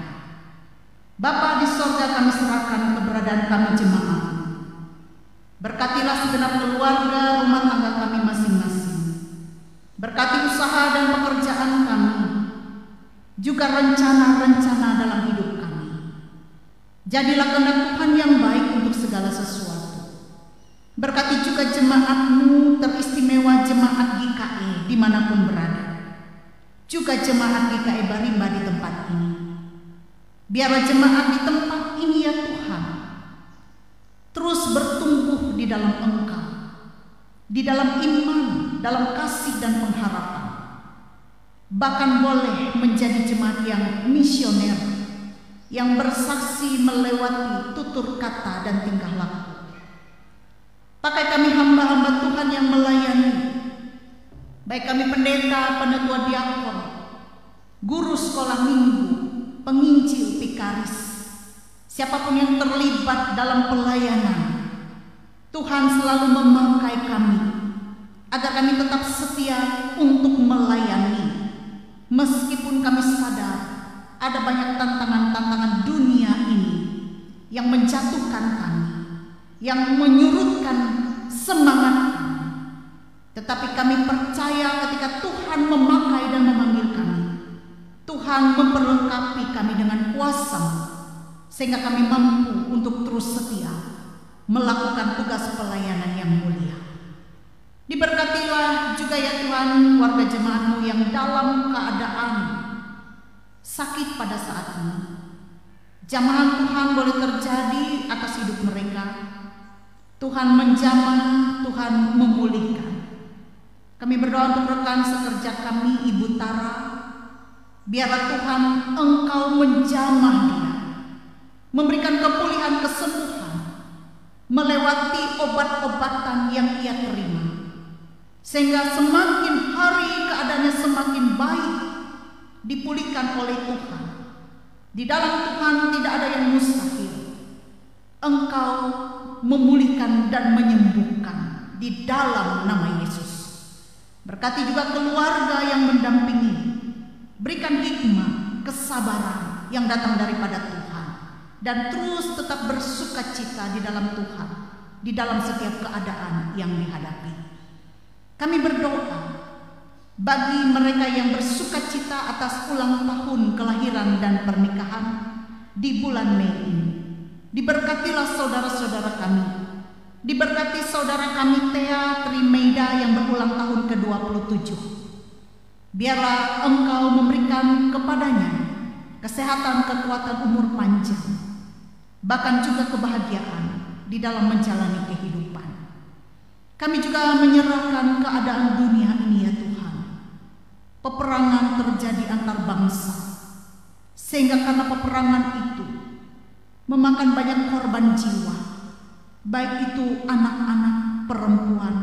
Bapa di sorga, kami serahkan keberadaan kami jemaat. Berkatilah segenap keluarga rumah tangga kami masing-masing. Berkati usaha dan pekerjaan kami, juga rencana-rencana dalam hidup kami. Jadilah kehendak Tuhan yang baik untuk segala sesuatu. Berkati juga jemaat-Mu teristimewa, jemaat GKE dimanapun berada, juga jemaat GKE Barimba di tempat ini. Biarlah jemaat di tempat ini ya Tuhan terus bertumbuh di dalam Engkau, di dalam iman, dalam kasih dan pengharapan. Bahkan boleh menjadi jemaat yang misioner, yang bersaksi melewati tutur kata dan tingkah laku. Pakai kami hamba-hamba Tuhan yang melayani, baik kami pendeta, penetua diakon, guru sekolah minggu, penginjil, pikaris, siapapun yang terlibat dalam pelayanan. Tuhan selalu memakai kami agar kami tetap setia untuk melayani, meskipun kami sadar ada banyak tantangan-tantangan dunia ini yang menjatuhkan kami, yang menyurutkan semangat kami. Tetapi kami percaya ketika Tuhan memakai dan memanggil kami, Tuhan memperlengkapi kami dengan kuasa, sehingga kami mampu untuk terus setia melakukan tugas pelayanan yang mulia. Diberkatilah juga ya Tuhan warga jemaat-Mu yang dalam keadaan sakit pada saat ini. Jamahan Tuhan boleh terjadi atas hidup mereka. Tuhan menjamah, Tuhan memulihkan. Kami berdoa untuk rekan sekerja kami, Ibu Tara. Biarlah Tuhan Engkau menjamah dia, memberikan kepulihan, kesembuhan, melewati obat-obatan yang ia terima, sehingga semakin hari keadaannya semakin baik, dipulihkan oleh Tuhan. Di dalam Tuhan tidak ada yang mustahil. Engkau memulihkan dan menyembuhkan di dalam nama Yesus. Berkati juga keluarga yang mendampingi, berikan hikmah, kesabaran yang datang daripada Tuhan, dan terus tetap bersukacita di dalam Tuhan, di dalam setiap keadaan yang dihadapi. Kami berdoa bagi mereka yang bersukacita atas ulang tahun kelahiran dan pernikahan di bulan Mei ini. Diberkatilah saudara-saudara kami. Diberkati saudara kami Thea Trimeida yang berulang tahun ke-27. Biarlah Engkau memberikan kepadanya kesehatan, kekuatan, umur panjang, bahkan juga kebahagiaan di dalam menjalani kehidupan. Kami juga menyerahkan keadaan dunia ini ya Tuhan. Peperangan terjadi antar bangsa, sehingga karena peperangan itu memakan banyak korban jiwa, baik itu anak-anak, perempuan.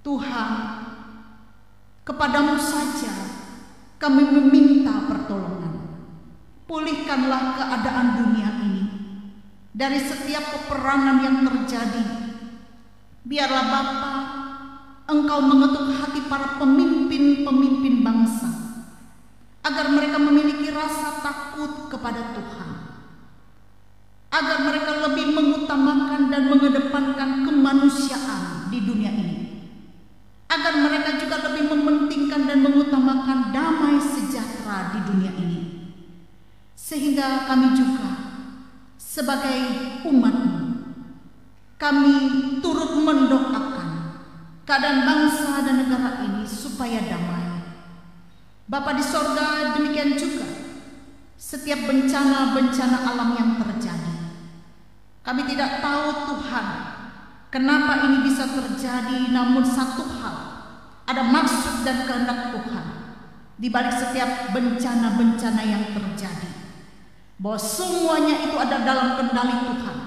Tuhan, kepadamu saja kami meminta pertolongan. Pulihkanlah keadaan dunia ini dari setiap peperangan yang terjadi. Biarlah Bapa, Engkau mengetuk hati para pemimpin-pemimpin bangsa, agar mereka memiliki rasa takut kepada Tuhan, agar mereka lebih mengutamakan dan mengedepankan kemanusiaan di dunia ini, agar mereka juga lebih mementingkan dan mengutamakan damai sejahtera di dunia ini. Sehingga kami juga sebagai umat-Mu, kami turut mendoakan keadaan bangsa dan negara ini supaya damai. Bapa di sorga, demikian juga setiap bencana-bencana alam yang terjadi. Kami tidak tahu Tuhan kenapa ini bisa terjadi, namun satu hal, ada maksud dan kehendak Tuhan di balik setiap bencana-bencana yang terjadi. Bahwa semuanya itu ada dalam kendali Tuhan.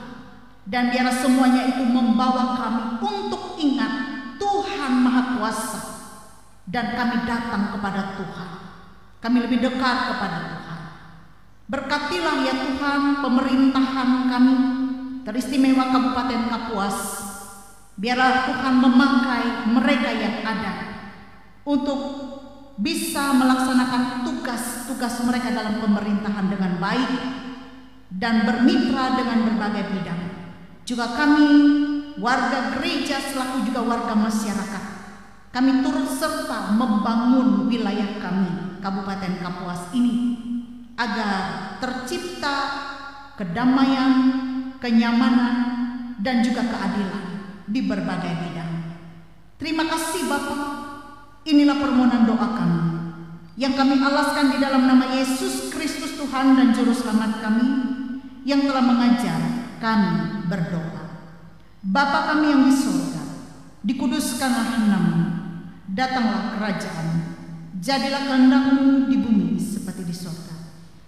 Dan biarlah semuanya itu membawa kami untuk ingat Tuhan Maha Kuasa. Dan kami datang kepada Tuhan. Kami lebih dekat kepada Tuhan. Berkatilah ya Tuhan pemerintahan kami, teristimewa Kabupaten Kapuas. Biarlah Tuhan memakai mereka yang ada untuk bisa melaksanakan tugas-tugas mereka dalam pemerintahan dengan baik dan bermitra dengan berbagai bidang. Juga kami warga gereja selaku juga warga masyarakat, kami turut serta membangun wilayah kami Kabupaten Kapuas ini agar tercipta kedamaian, kenyamanan dan juga keadilan di berbagai bidang. Terima kasih Bapak. Inilah permohonan doa kami yang kami alaskan di dalam nama Yesus Kristus Tuhan dan Juru Selamat kami yang telah mengajar kami berdoa. Bapa kami yang di surga, dikuduskanlah nama-Mu, datanglah kerajaan, jadilah kehendak-Mu di bumi seperti di surga.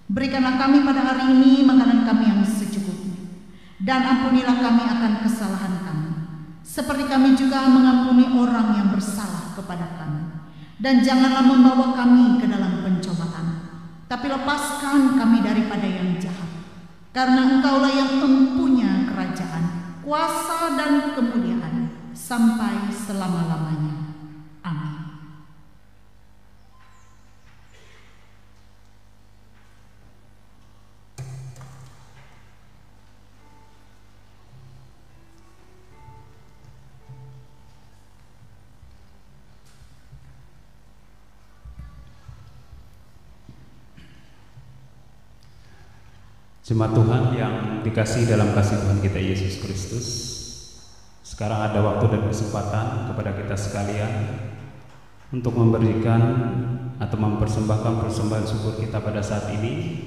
Berikanlah kami pada hari ini makanan kami yang secukupnya, dan ampunilah kami akan kesalahan kami, seperti kami juga mengampuni orang yang bersalah kepada kami. Dan janganlah membawa kami ke dalam pencobaan, tapi lepaskan kami daripada yang jahat. Karena Engkaulah yang mempunyai kerajaan, kuasa dan kemuliaan sampai selama-lamanya. Amin. Jemaat Tuhan yang dikasihi dalam kasih Tuhan kita Yesus Kristus, sekarang ada waktu dan kesempatan kepada kita sekalian untuk memberikan atau mempersembahkan persembahan syukur kita pada saat ini.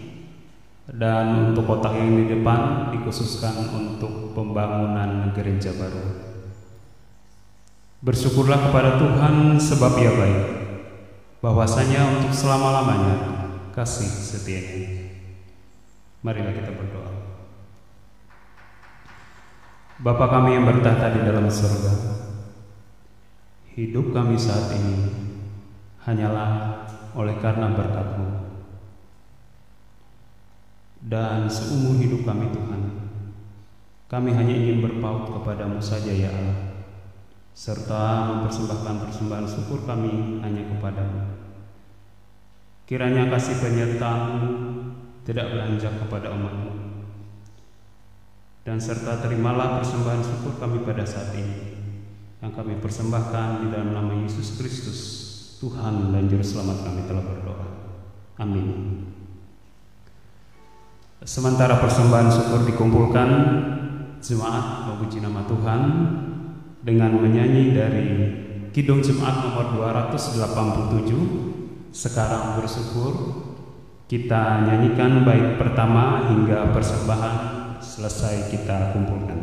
Dan untuk kotak yang di depan dikhususkan untuk pembangunan gereja baru. Bersyukurlah kepada Tuhan sebab Ia baik, bahwasanya untuk selama-lamanya kasih setia-Nya. Marilah kita berdoa. Bapa kami yang bertahta di dalam surga, hidup kami saat ini hanyalah oleh karena berkat-Mu. Dan seumur hidup kami Tuhan, kami hanya ingin berpaut kepada-Mu saja ya Allah, serta mempersembahkan persembahan syukur kami hanya kepada-Mu. Kiranya kasih penyertaan-Mu tidak beranjak kepada umat-Mu, dan serta terimalah persembahan syukur kami pada saat ini yang kami persembahkan di dalam nama Yesus Kristus Tuhan dan Juru Selamat kami telah berdoa. Amin. Sementara persembahan syukur dikumpulkan, jemaat memuji nama Tuhan dengan menyanyi dari Kidung Jemaat nomor 287, Sekarang Bersyukur. Kita nyanyikan bait pertama hingga persembahan selesai kita kumpulkan.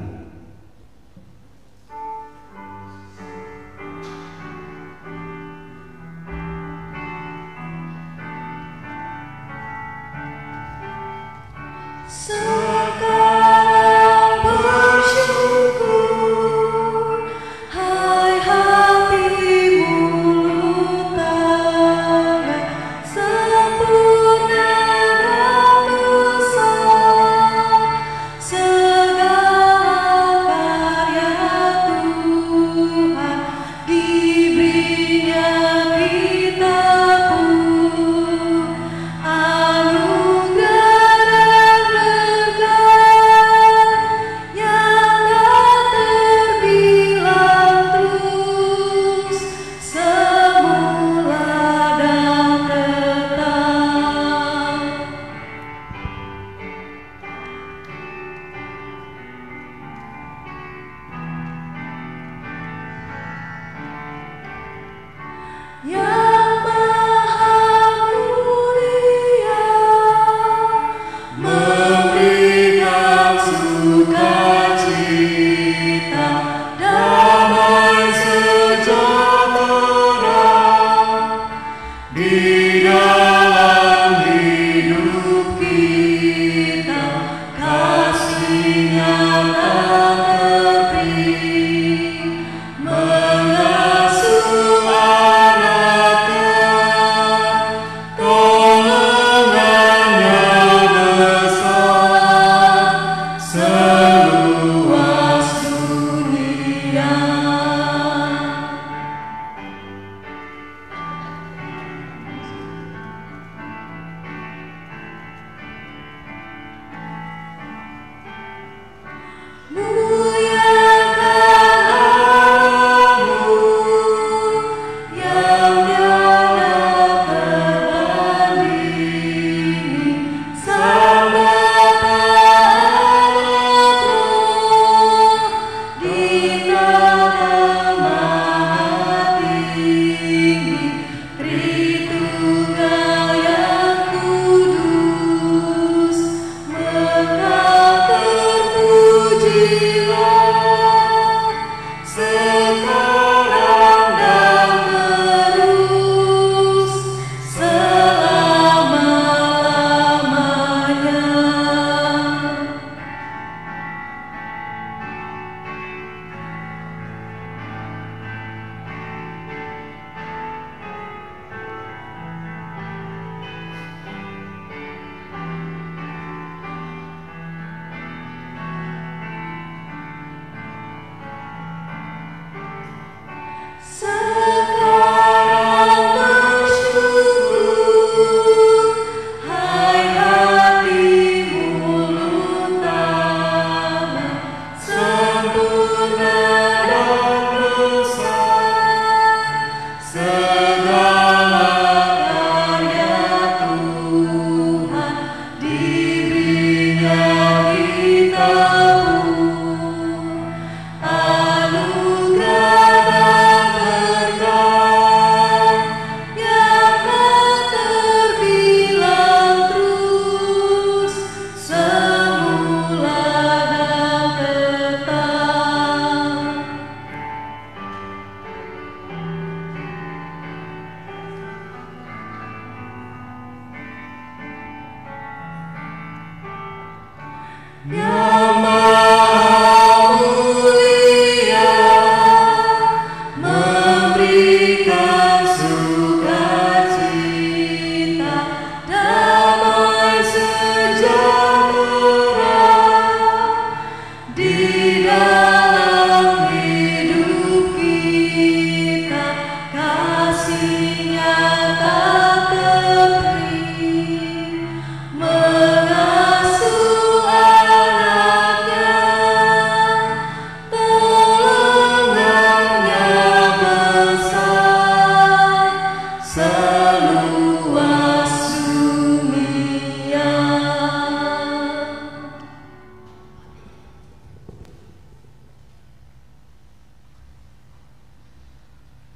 Sekarang bersyukur, hai hatimu lutang, sempurna dan besar segala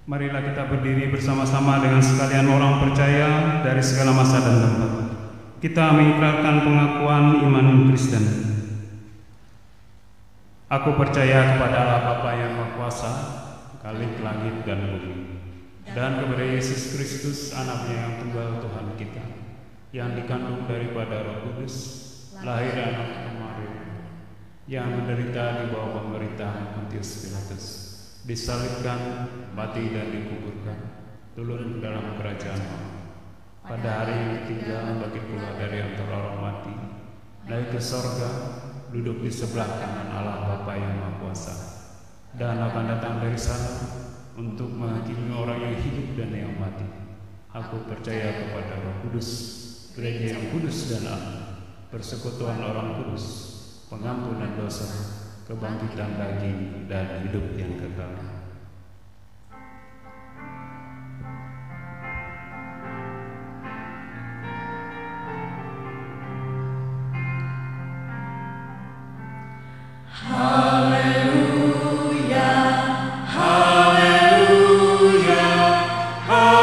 Marilah kita berdiri bersama-sama dengan sekalian orang percaya dari segala masa dan tempat. Kita mengikrarkan pengakuan iman Kristen. Aku percaya kepada Allah Bapa yang Maha Kuasa, Khalik langit dan bumi, dan kepada Yesus Kristus, Anaknya yang tunggal Tuhan kita, yang dikandung daripada Roh Kudus, lahir anak Maria, yang menderita di bawah pemerintahan Pontius Pilatus, disalibkan, mati dan dikuburkan, turun ke dalam kerajaan Allah. Pada hari yang ketiga bangkit pula dari antara orang mati, naik ke sorga, duduk di sebelah kanan Allah Bapa yang Maha Kuasa, dan akan datang dari sana untuk menghakimi orang yang hidup dan yang mati. Aku percaya kepada Roh Kudus, gereja yang kudus dan aman, persekutuan orang kudus, pengampunan dosa, kebangkitan daging dan hidup yang kekal. Haleluya, haleluya, haleluya.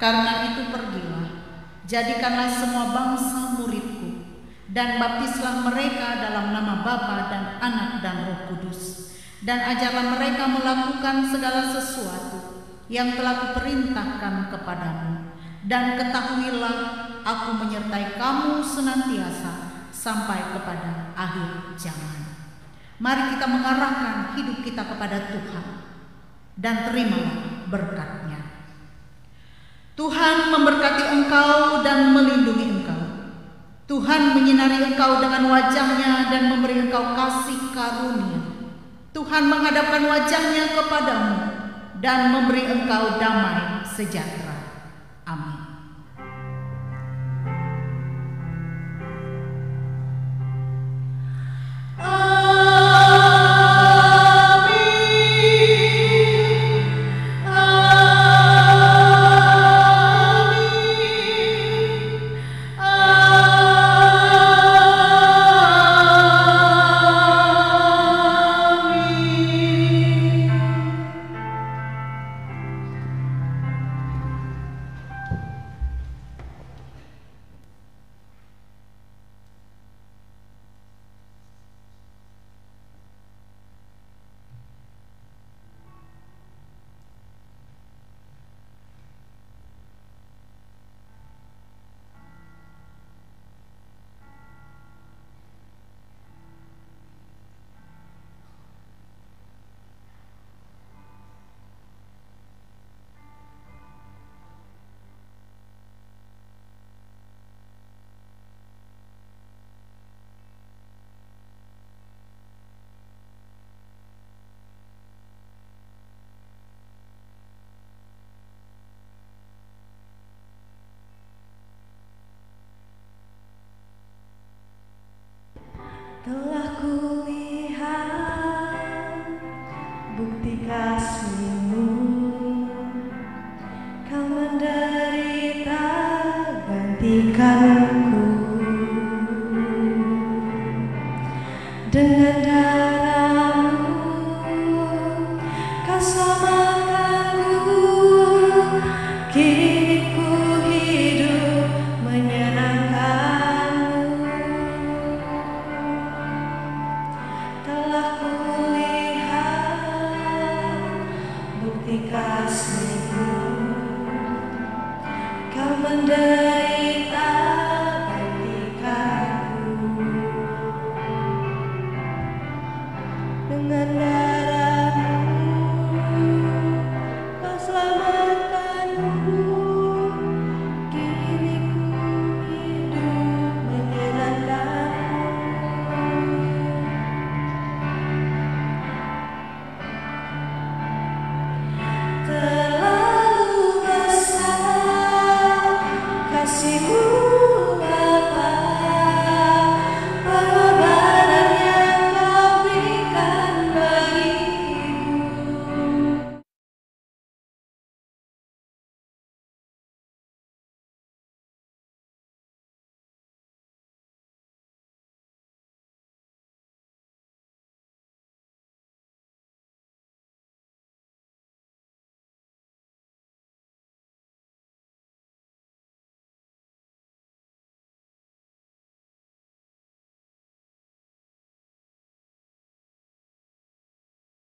Karena itu pergilah, jadikanlah semua bangsa muridku, dan baptislah mereka dalam nama Bapa dan Anak dan Roh Kudus, dan ajarlah mereka melakukan segala sesuatu yang telah kuperintahkan kepadamu. Dan ketahuilah, aku menyertai kamu senantiasa sampai kepada akhir zaman. Mari kita mengarahkan hidup kita kepada Tuhan dan terimalah berkat-Nya. Tuhan memberkati engkau dan melindungi engkau. Tuhan menyinari engkau dengan wajah-Nya dan memberi engkau kasih karunia. Tuhan menghadapkan wajah-Nya kepadamu dan memberi engkau damai sejahtera. Amin. Telah ku